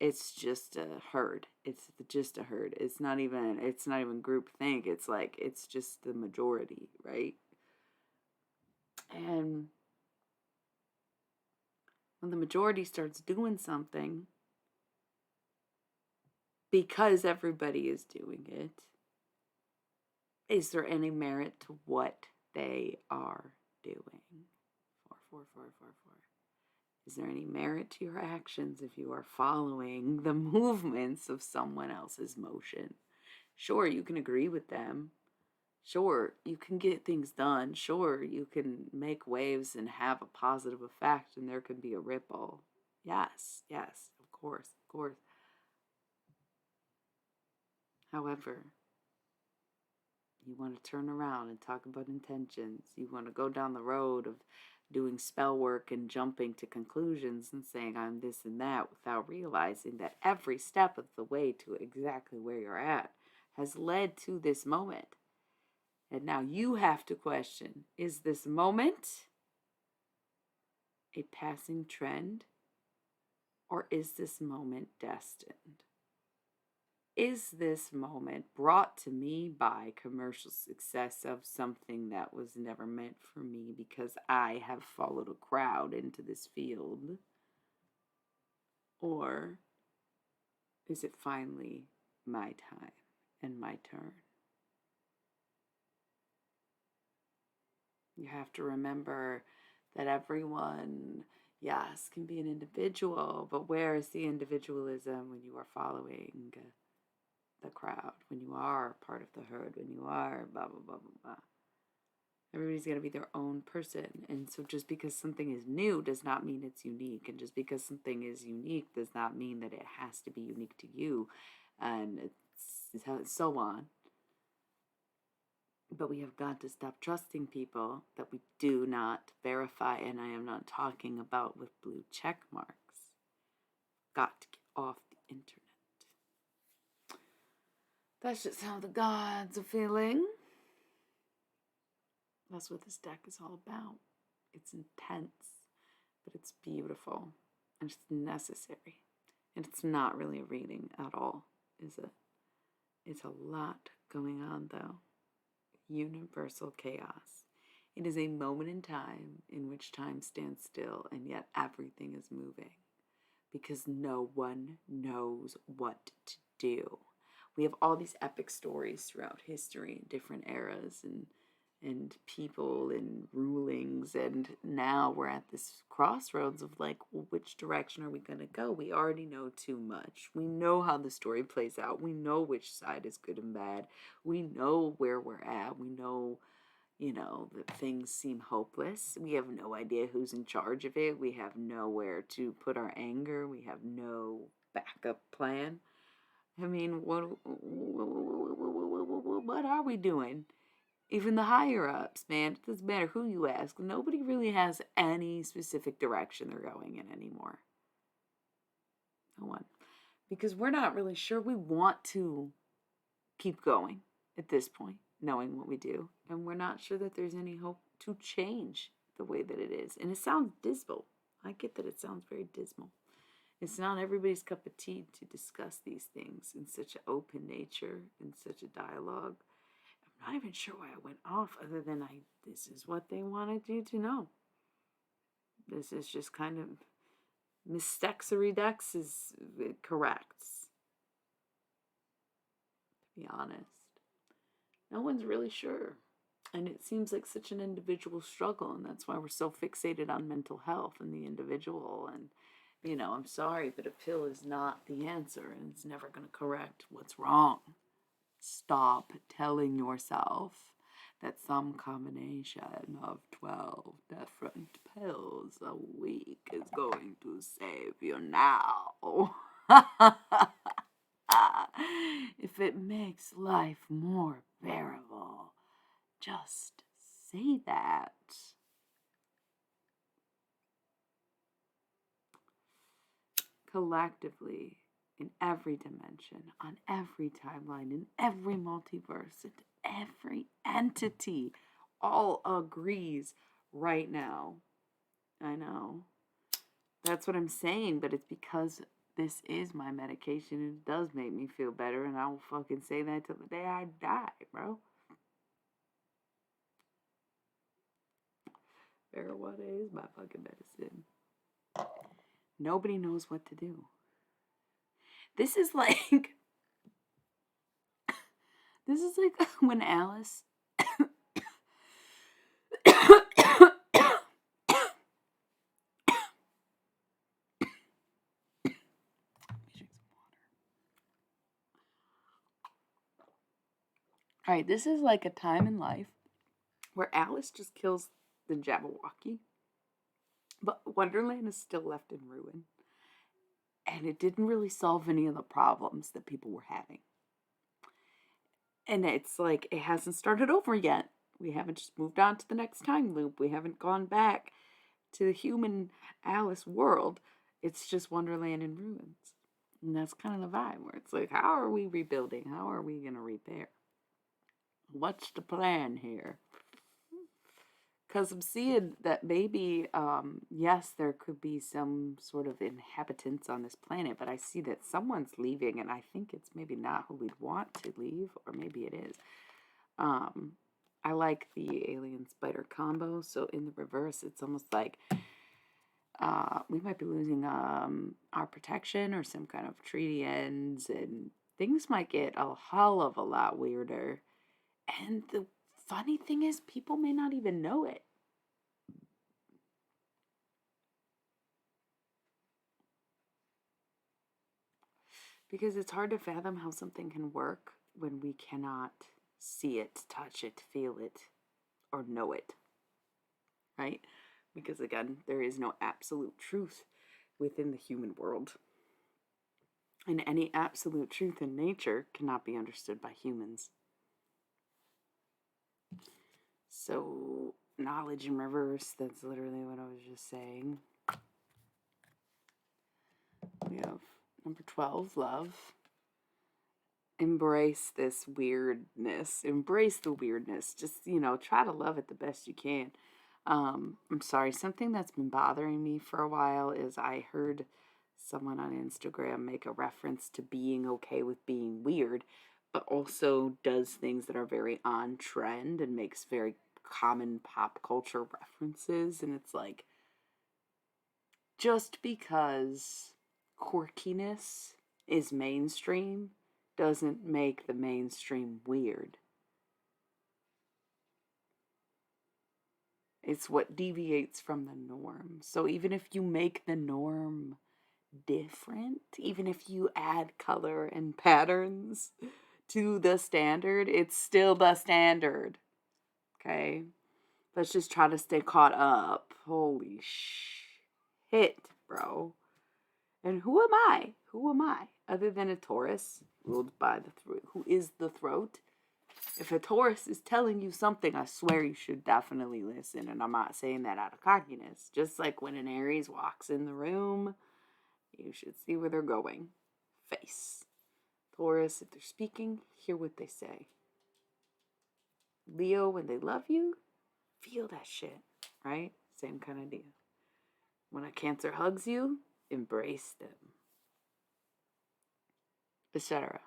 It's just a herd. It's just a herd. It's not even group think. It's like it's just the majority, right? And when the majority starts doing something because everybody is doing it, is there any merit to what they are doing? 4, 4, 4, 4, 4. Is there any merit to your actions if you are following the movements of someone else's motion? Sure, you can agree with them. Sure, you can get things done. Sure, you can make waves and have a positive effect, and there can be a ripple. Yes, of course, of course. However, you want to turn around and talk about intentions. You want to go down the road of doing spell work and jumping to conclusions and saying I'm this and that without realizing that every step of the way to exactly where you're at has led to this moment. And now you have to question, is this moment a passing trend, or is this moment destined? Is this moment brought to me by commercial success of something that was never meant for me because I have followed a crowd into this field? Or is it finally my time and my turn? You have to remember that everyone, yes, can be an individual, but where is the individualism when you are following the crowd, when you are part of the herd, when you are blah, blah, blah, blah, blah? Everybody's going to be their own person. And so just because something is new does not mean it's unique. And just because something is unique does not mean that it has to be unique to you. And it's so on. But we have got to stop trusting people that we do not verify. And I am not talking about with blue check marks. Got to get off the internet. That's just how the gods are feeling. That's what this deck is all about. It's intense, but it's beautiful, and it's necessary. And it's not really a reading at all, is it? It's a lot going on, though. Universal chaos. It is a moment in time in which time stands still, and yet everything is moving, because no one knows what to do. We have all these epic stories throughout history in different eras and people and rulings, and now we're at this crossroads of like, well, which direction are we going to go? We already know too much. We know how the story plays out. We know which side is good and bad. We know where we're at. We know, that things seem hopeless. We have no idea who's in charge of it. We have nowhere to put our anger. We have no backup plan. I mean, what are we doing? Even the higher ups, man, it doesn't matter who you ask. Nobody really has any specific direction they're going in anymore. No one. Because we're not really sure we want to keep going at this point, knowing what we do. And we're not sure that there's any hope to change the way that it is. And it sounds dismal. I get that it sounds very dismal. It's not everybody's cup of tea to discuss these things in such an open nature, in such a dialogue. I'm not even sure why I went off other than this is what they wanted you to know. This is just kind of Mystexery Dex is correct. To be honest. No one's really sure. And it seems like such an individual struggle, and that's why we're so fixated on mental health and the individual. And, I'm sorry, but a pill is not the answer, and it's never going to correct what's wrong. Stop telling yourself that some combination of 12 different pills a week is going to save you now. If it makes life more bearable, just say that. Collectively, in every dimension, on every timeline, in every multiverse, in every entity, all agrees right now. I know. That's what I'm saying, but it's because this is my medication and it does make me feel better, and I will fucking say that till the day I die, bro. Marijuana is my fucking medicine. Nobody knows what to do. This is like when Alice All right, this is like a time in life where Alice just kills the Jabberwocky, but Wonderland is still left in ruin. And it didn't really solve any of the problems that people were having. And it's like, it hasn't started over yet. We haven't just moved on to the next time loop. We haven't gone back to the human Alice world. It's just Wonderland in ruins. And that's kind of the vibe where it's like, how are we rebuilding? How are we going to repair? What's the plan here? Because I'm seeing that maybe, yes, there could be some sort of inhabitants on this planet, but I see that someone's leaving, and I think it's maybe not who we'd want to leave, or maybe it is. I like the alien spider combo, so in the reverse, it's almost like we might be losing our protection, or some kind of treaty ends, and things might get a hell of a lot weirder. And the funny thing is, people may not even know it. Because it's hard to fathom how something can work when we cannot see it, touch it, feel it, or know it. Right? Because again, there is no absolute truth within the human world. And any absolute truth in nature cannot be understood by humans. So, knowledge in reverse, that's literally what I was just saying. We have number 12, love. Embrace this weirdness. Embrace the weirdness. Just, try to love it the best you can. I'm sorry, something that's been bothering me for a while is I heard someone on Instagram make a reference to being okay with being weird, but also does things that are very on trend and makes very common pop culture references. And it's like, just because quirkiness is mainstream doesn't make the mainstream weird. It's what deviates from the norm. So even if you make the norm different, even if you add color and patterns to the standard, it's still the standard. Okay? Let's just try to stay caught up. Holy shit, bro. And who am I? Who am I? Other than a Taurus ruled by the throat, who is the throat. If a Taurus is telling you something, I swear you should definitely listen. And I'm not saying that out of cockiness. Just like when an Aries walks in the room, you should see where they're going. Face. Taurus, if they're speaking, hear what they say. Leo, when they love you, feel that shit, right? Same kind of deal. When a Cancer hugs you, embrace them, etc.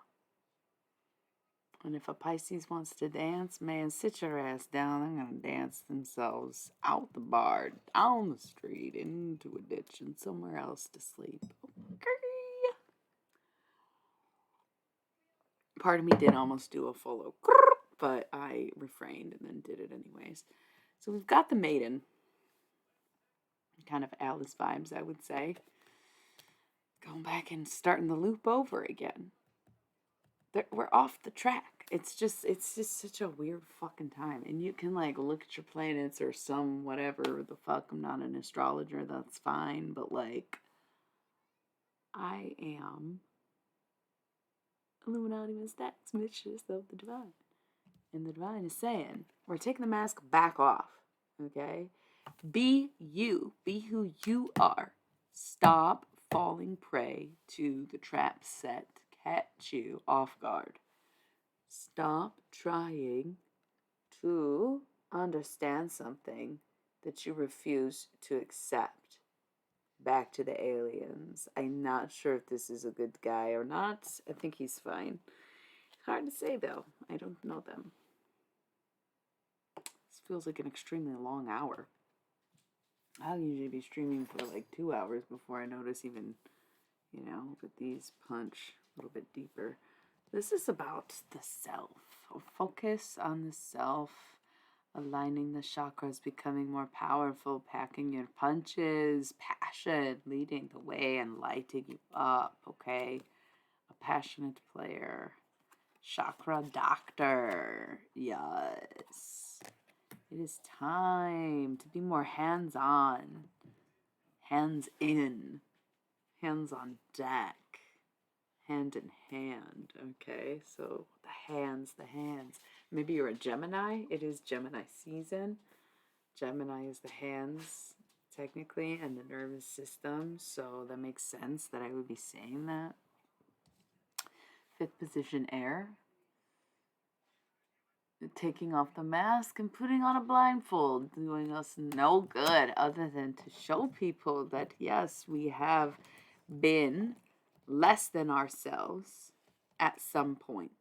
And if a Pisces wants to dance, man, sit your ass down. They're going to dance themselves out the bar, down the street, into a ditch, and somewhere else to sleep. Okay. Part of me did almost do a full, but I refrained and then did it anyways. So we've got the maiden. Kind of Alice vibes, I would say. Going back and starting the loop over again. We're off the track. It's just such a weird fucking time. And you can like look at your planets or some whatever the fuck. I'm not an astrologer, that's fine. But like, I am Illuminati Mystexery, Mistress of the Divine. And the Divine is saying, we're taking the mask back off. Okay? Be you. Be who you are. Stop falling prey to the trap set to catch you off guard. Stop trying to understand something that you refuse to accept. Back to the aliens. I'm not sure if this is a good guy or not. I think he's fine. Hard to say though. I don't know them. This feels like an extremely long hour. I'll usually be streaming for like 2 hours before I notice even, but these punch a little bit deeper. This is about the self. Focus on the self, aligning the chakras, becoming more powerful, packing your punches, passion, leading the way and lighting you up, okay? A passionate player. Chakra doctor. Yes. It is time to be more hands-on. Hands in. Hands on deck. Hand in hand. Okay, so the hands. Maybe you're a Gemini. It is Gemini season. Gemini is the hands, technically, and the nervous system. So that makes sense that I would be saying that. Fifth position, air. Taking off the mask and putting on a blindfold, doing us no good other than to show people that, yes, we have been less than ourselves at some point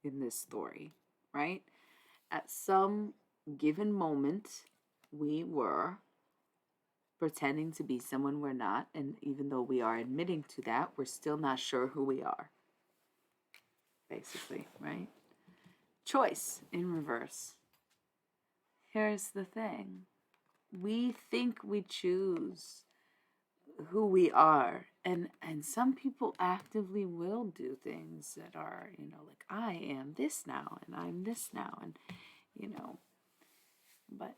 in this story, right? At some given moment, we were pretending to be someone we're not, and even though we are admitting to that, we're still not sure who we are, basically, right? Choice in reverse. Here's the thing. We think we choose who we are, and some people actively will do things that are, like, I am this now and I'm this now, and but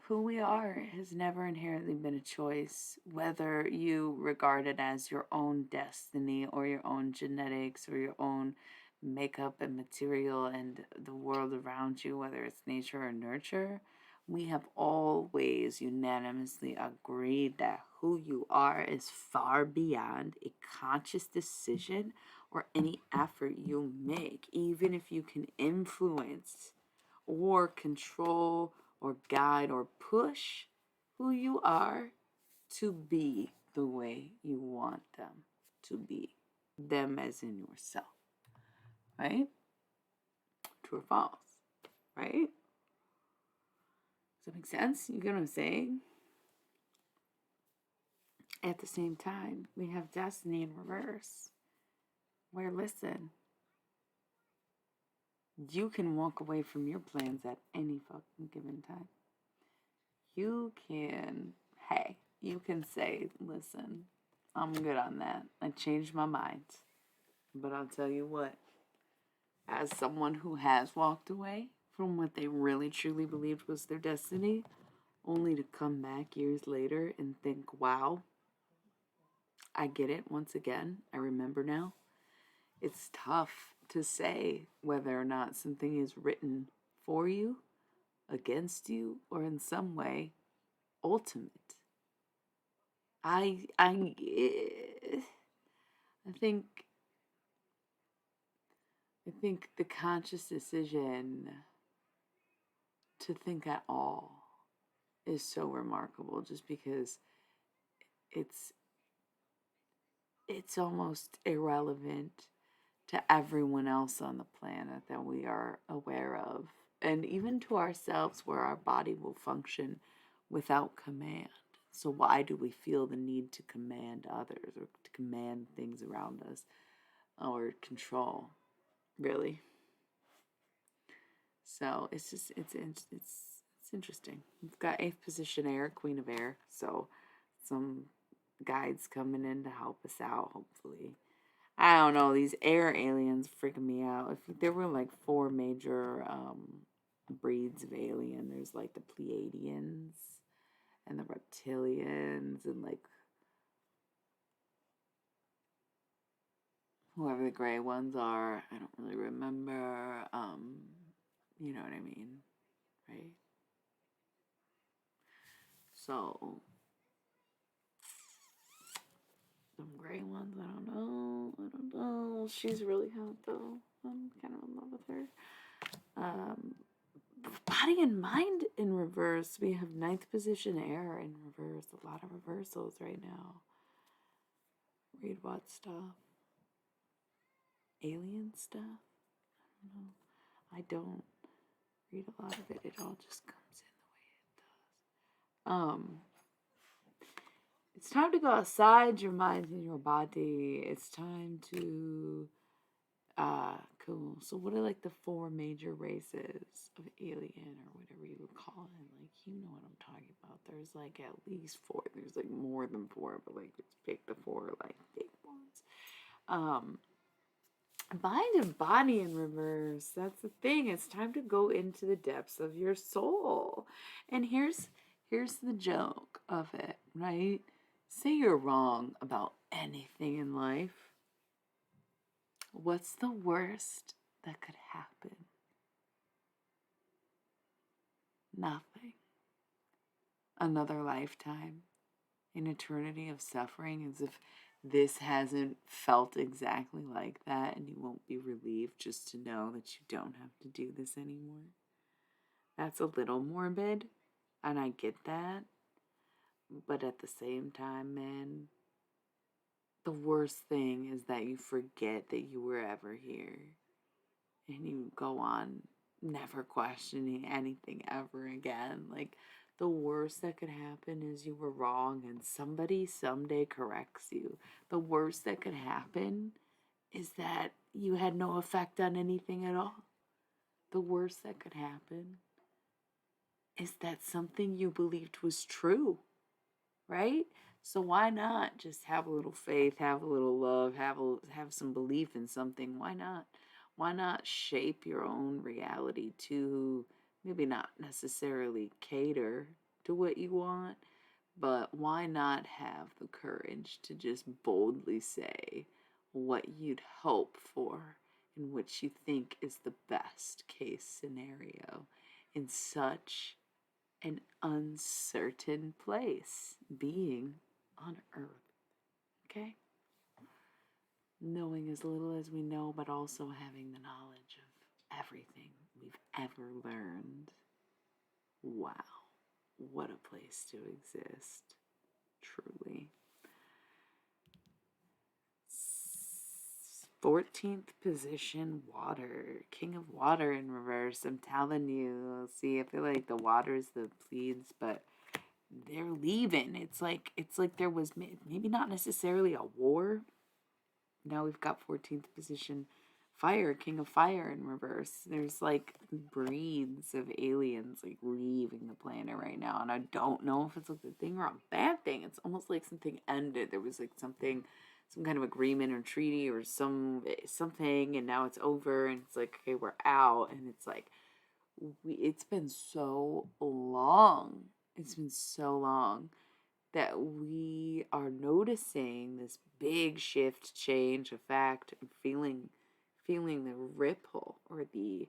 who we are has never inherently been a choice, whether you regard it as your own destiny or your own genetics or your own makeup and material and the world around you, whether it's nature or nurture. We have always unanimously agreed that who you are is far beyond a conscious decision or any effort you make, even if you can influence or control or guide or push who you are to be the way you want them to be. Them as in yourself. Right? True or false? Right? Does that make sense? You get what I'm saying? At the same time, we have destiny in reverse. Where, listen, you can walk away from your plans at any fucking given time. You can say, listen, I'm good on that. I changed my mind. But I'll tell you what, as someone who has walked away from what they really truly believed was their destiny, only to come back years later and think, wow, I get it once again. I remember now. It's tough to say whether or not something is written for you, against you, or in some way ultimate. I think the conscious decision to think at all is so remarkable, just because it's almost irrelevant to everyone else on the planet that we are aware of, and even to ourselves, where our body will function without command. So why do we feel the need to command others or to command things around us or control? Really? So it's just it's interesting. We've got 8th position air, Queen of Air. So some guides coming in to help us out, hopefully. I don't know. These air aliens freaking me out. If there were like 4 major breeds of alien, there's like the Pleiadians and the reptilians and like whoever the gray ones are. I don't really remember. You know what I mean, right? So some gray ones, I don't know. She's really hot though. I'm kind of in love with her. Body and mind in reverse. We have 9th position air in reverse. A lot of reversals right now. Read what stuff? Alien stuff? I don't know. I don't read a lot of it. It all just comes in the way it does. It's time to go outside your mind and your body. It's time to cool. So what are like the 4 major races of alien or whatever you would call it? Like, you know what I'm talking about. There's like at least 4. There's like more than 4, but like let's pick the 4 like big ones. Mind and body in reverse. That's the thing. It's time to go into the depths of your soul. And here's the joke of it, right? Say you're wrong about anything in life. What's the worst that could happen? Nothing. Another lifetime, an eternity of suffering, as if this hasn't felt exactly like that, and you won't be relieved just to know that you don't have to do this anymore. That's a little morbid, and I get that. But at the same time, man, the worst thing is that you forget that you were ever here. And you go on never questioning anything ever again. Like, the worst that could happen is you were wrong and somebody someday corrects you. The worst that could happen is that you had no effect on anything at all. The worst that could happen is that something you believed was true, right? So why not just have a little faith, have a little love, have some belief in something? Why not? Why not shape your own reality to maybe not necessarily cater to what you want, but why not have the courage to just boldly say what you'd hope for and what you think is the best case scenario in such an uncertain place, being on earth? Okay? Knowing as little as we know, but also having the knowledge of everything we've ever learned. Wow. What a place to exist. Truly. 14th position, water. King of water in reverse. I'm telling you. See, I feel like the water's the pleads, but they're leaving. It's like there was maybe not necessarily a war. Now we've got 14th position, fire, king of fire in reverse. There's like breeds of aliens like leaving the planet right now, and I don't know if it's a good thing or a bad thing. It's almost like something ended. There was like something, some kind of agreement or treaty or something, and now it's over, and it's like, okay, we're out, and it's like it's been so long. It's been so long that we are noticing this big shift, change, effect, and feeling the ripple or the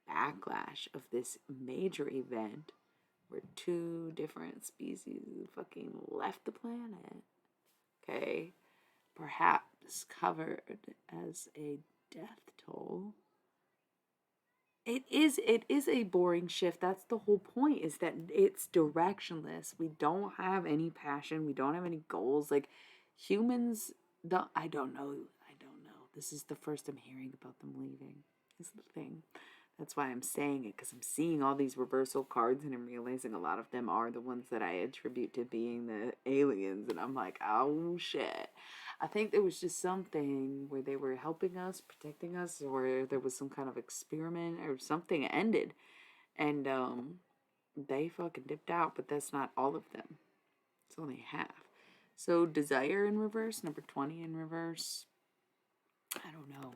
backlash of this major event where two different species fucking left the planet. Okay, perhaps covered as a death toll. It is a boring shift. That's the whole point, is that it's directionless. We don't have any passion. We don't have any goals. Like humans don't I don't know. I don't know. This is the first I'm hearing about them leaving. Is the thing. That's why I'm saying it, because I'm seeing all these reversal cards and I'm realizing a lot of them are the ones that I attribute to being the aliens. And I'm like, oh shit. I think there was just something where they were helping us, protecting us, or there was some kind of experiment or something ended. And they fucking dipped out, but that's not all of them. It's only half. So desire in reverse, number 20 in reverse. I don't know.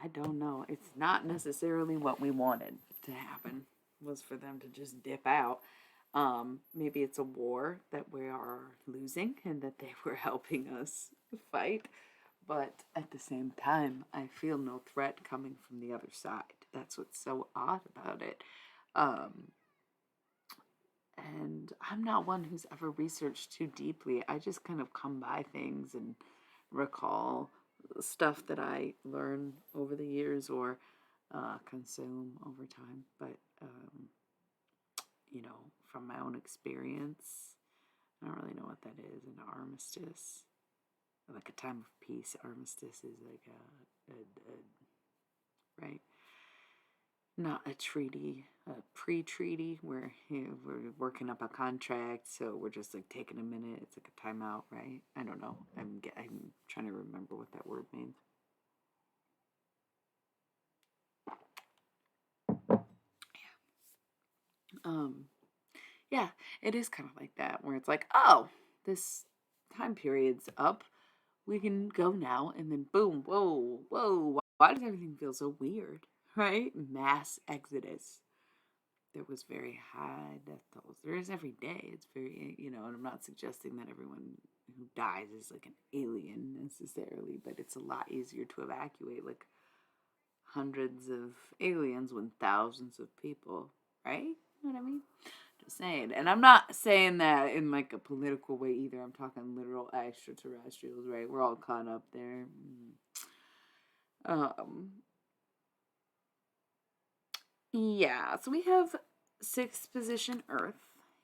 I don't know. It's not necessarily what we wanted to happen, was for them to just dip out. Maybe it's a war that we are losing and that they were helping us fight. But at the same time, I feel no threat coming from the other side. That's what's so odd about it. Um, and I'm not one who's ever researched too deeply. I just kind of come by things and recall stuff that I learn over the years or consume over time. But, from my own experience, I don't really know what that is. An armistice, like a time of peace. Armistice is like right? Not a treaty, a pre-treaty where we're working up a contract, so we're just like taking a minute. It's like a timeout, right? I don't know. I'm trying to remember what that word means. Um, yeah, it is kind of like that, where it's like, oh, this time period's up. We can go now, and then boom, whoa, whoa. Why does everything feel so weird, right? Mass exodus. There was very high death tolls. There is every day. It's very, and I'm not suggesting that everyone who dies is like an alien necessarily, but it's a lot easier to evacuate like hundreds of aliens when thousands of people, right? You know what I mean? Just saying. And I'm not saying that in like a political way either. I'm talking literal extraterrestrials, right? We're all caught up there. Um, yeah, so we have sixth position Earth.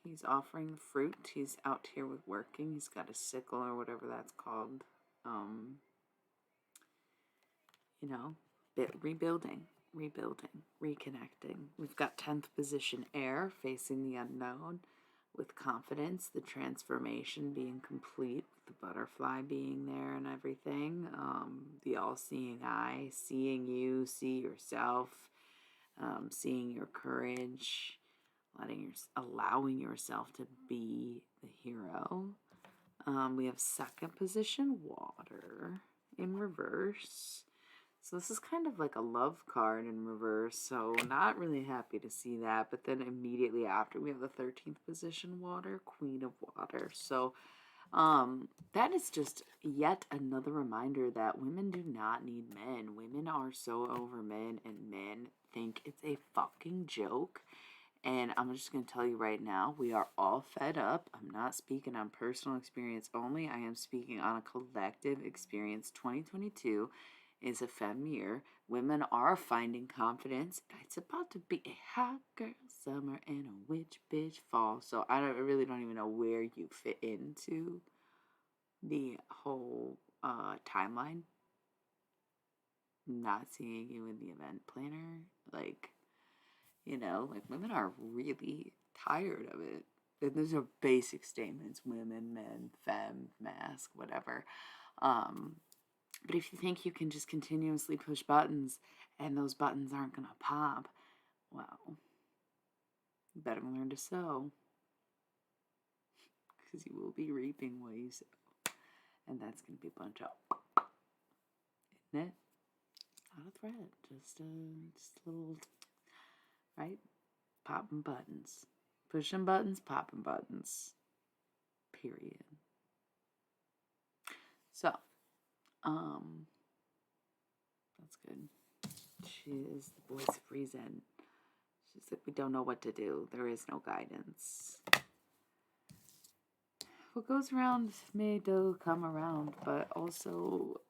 He's offering the fruit. He's out here with working. He's got a sickle or whatever that's called. Um, you know, rebuilding, reconnecting. We've got 10th position Air, facing the unknown with confidence, the transformation being complete, the butterfly being there and everything. The all-seeing eye, seeing you, see yourself, seeing your courage, allowing yourself to be the hero. We have second position Water in reverse. So this is kind of like a love card in reverse. So not really happy to see that. But then immediately after we have the 13th position Water, Queen of Water. So that is just yet another reminder that women do not need men. Women are so over men, and men think it's a fucking joke. And I'm just going to tell you right now, we are all fed up. I'm not speaking on personal experience only. I am speaking on a collective experience. 2022 is a femme year. Women are finding confidence. It's about to be a hot girl summer and a witch bitch fall. So I really don't even know where you fit into the whole timeline. Not seeing you in the event planner. Like, women are really tired of it. And those are basic statements: women, men, femme, mask, whatever. But if you think you can just continuously push buttons and those buttons aren't going to pop, well, you better learn to sew. Because you will be reaping what you sow. And that's going to be a bunch of, isn't it? Not a thread. Just a little, right? Popping buttons. Pushing buttons, popping buttons. Period. So, that's good. She is the voice of reason. She's like, we don't know what to do. There is no guidance. What goes around may do come around, but also,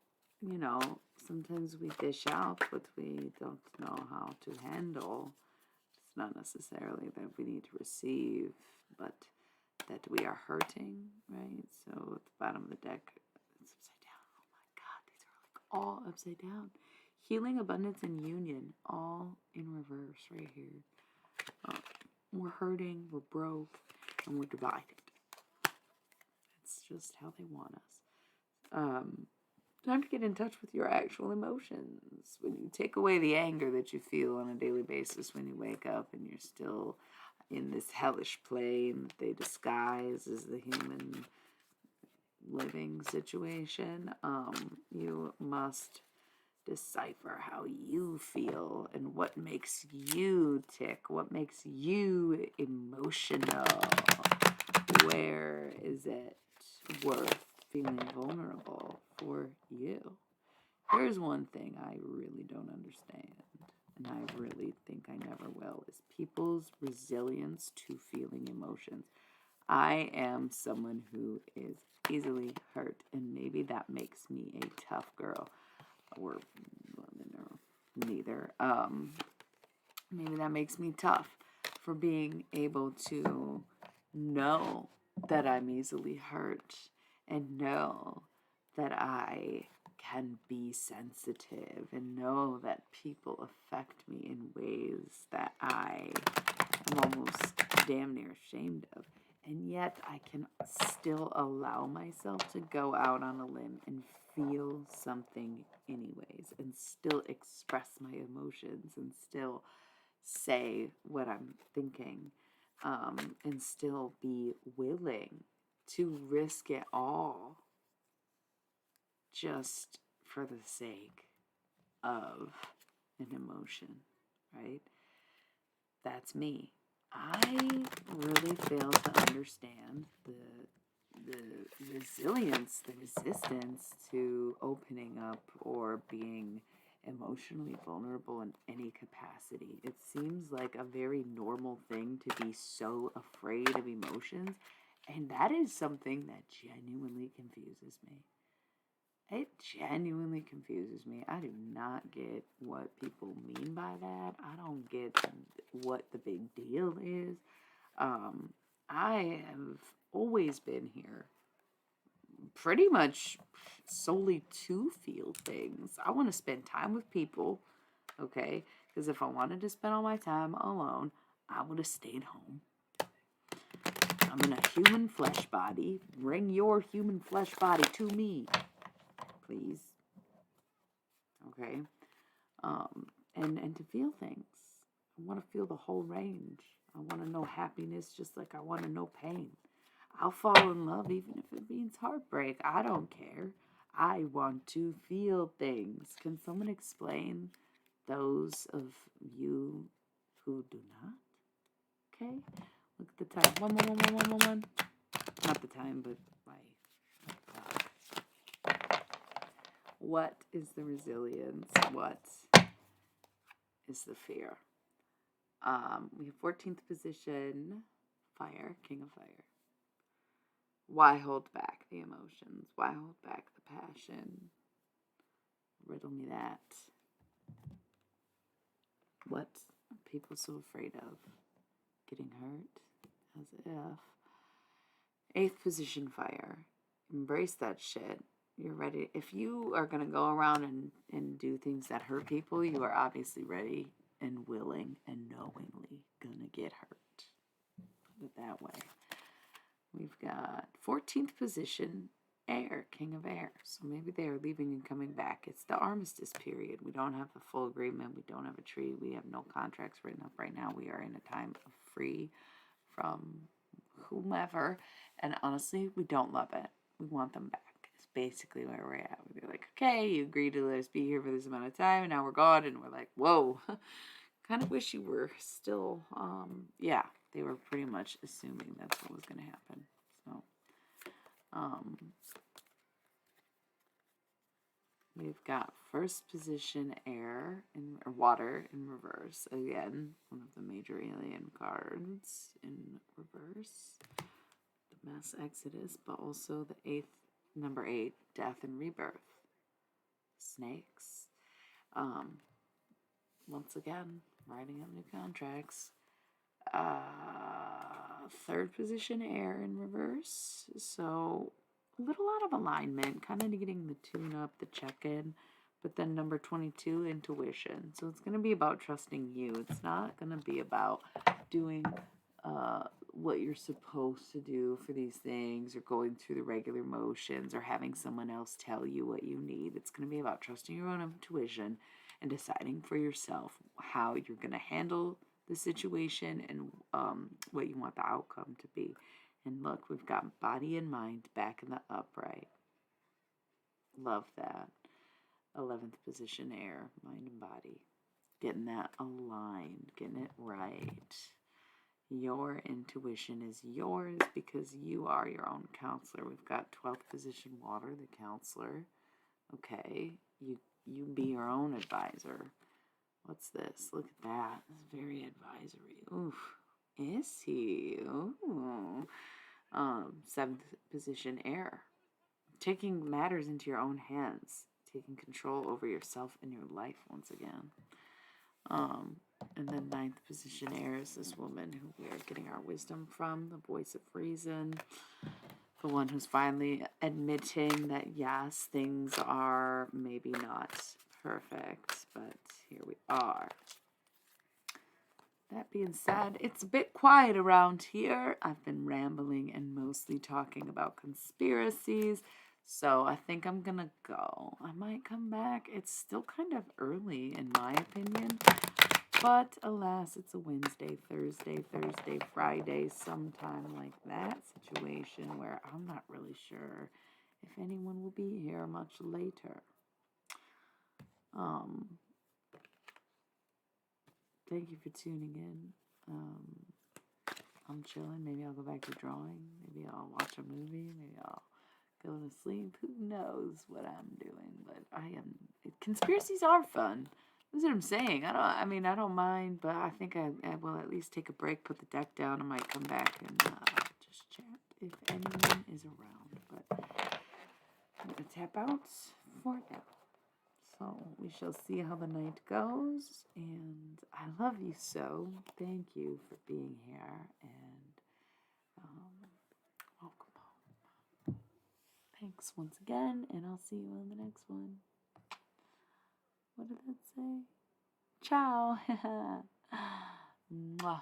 sometimes we dish out what we don't know how to handle. It's not necessarily that we need to receive, but that we are hurting, right? So at the bottom of the deck, it's upside down. Oh my God, these are like all upside down. Healing, abundance, and union, all in reverse right here. We're hurting, we're broke, and we're divided. It's just how they want us. Time to get in touch with your actual emotions. When you take away the anger that you feel on a daily basis when you wake up and you're still in this hellish plane that they disguise as the human living situation, you must decipher how you feel and what makes you tick, what makes you emotional. Where is it worth feeling vulnerable for you? Here's one thing I really don't understand, and I really think I never will, is people's resilience to feeling emotions. I am someone who is easily hurt, and maybe that makes me a tough girl, or woman, or neither. Maybe that makes me tough for being able to know that I'm easily hurt and know that I can be sensitive and know that people affect me in ways that I am almost damn near ashamed of. And yet I can still allow myself to go out on a limb and feel something anyways, and still express my emotions, and still say what I'm thinking, and still be willing to risk it all just for the sake of an emotion, right? That's me. I really fail to understand the resilience, the resistance to opening up or being emotionally vulnerable in any capacity. It seems like a very normal thing to be so afraid of emotions, and that is something that genuinely confuses me. It genuinely confuses me. I do not get what people mean by that. I don't get what the big deal is. I have always been here pretty much solely to feel things. I want to spend time with people, okay? Because if I wanted to spend all my time alone, I would have stayed home. I'm in a human flesh body. Bring your human flesh body to me, please. Okay? And to feel things. I want to feel the whole range. I want to know happiness just like I want to know pain. I'll fall in love even if it means heartbreak. I don't care. I want to feel things. Can someone explain those of you who do not? Okay. Look at the time. One. Not the time, but my what is the resilience? What is the fear? We have 14th position, fire, king of fire. Why hold back the emotions? Why hold back the passion? Riddle me that. What are people so afraid of? Getting hurt? As if. 8th position, fire. Embrace that shit. You're ready. If you are going to go around and do things that hurt people, you are obviously ready and willing and knowingly going to get hurt. Put it that way. We've got 14th position, air, king of air. So maybe they are leaving and coming back. It's the armistice period. We don't have the full agreement. We don't have a treaty. We have no contracts written up right now. We are in a time of free from whomever. And honestly, we don't love it. We want them back. It's basically where we're at. We're like, okay, you agreed to let us be here for this amount of time, and now we're gone. And we're like, whoa. Kind of wish you were still, yeah, they were pretty much assuming that's what was going to happen. So, we've got first position air or water in reverse. Again, one of the major alien cards in reverse. The mass exodus, but also the number 8, death and rebirth. Snakes. Once again, writing up new contracts. 3rd position air in reverse. So a little out of alignment, kind of getting the tune up, the check-in. But then number 22, intuition. So it's going to be about trusting you. It's not going to be about doing what you're supposed to do for these things or going through the regular motions or having someone else tell you what you need. It's going to be about trusting your own intuition and deciding for yourself how you're going to handle the situation and what you want the outcome to be. And look, we've got body and mind back in the upright. Love that. 11th position air, mind and body. Getting that aligned, getting it right. Your intuition is yours because you are your own counselor. We've got 12th position water, the counselor. Okay, you be your own advisor. What's this? Look at that. It's very advisory. Oof. Is he? Ooh. 7th position air. Taking matters into your own hands. Taking control over yourself and your life once again. And then 9th position air is this woman who we are getting our wisdom from, the voice of reason. The one who's finally admitting that yes, things are maybe not perfect, but here we are. That being said, it's a bit quiet around here. I've been rambling and mostly talking about conspiracies, so I think I'm gonna go. I might come back. It's still kind of early in my opinion, but alas, it's a Wednesday, Thursday, Friday, sometime like that situation where I'm not really sure if anyone will be here much later. Thank you for tuning in. I'm chilling. Maybe I'll go back to drawing. Maybe I'll watch a movie. Maybe I'll go to sleep. Who knows what I'm doing? But conspiracies are fun. That's what I'm saying. I don't mind, but I think I will at least take a break, put the deck down. I might come back and just chat if anyone is around. But I'm going to tap out for now. So we shall see how the night goes. And I love you so. Thank you for being here. And welcome home. Thanks once again. And I'll see you on the next one. What did that say? Ciao. Mwah.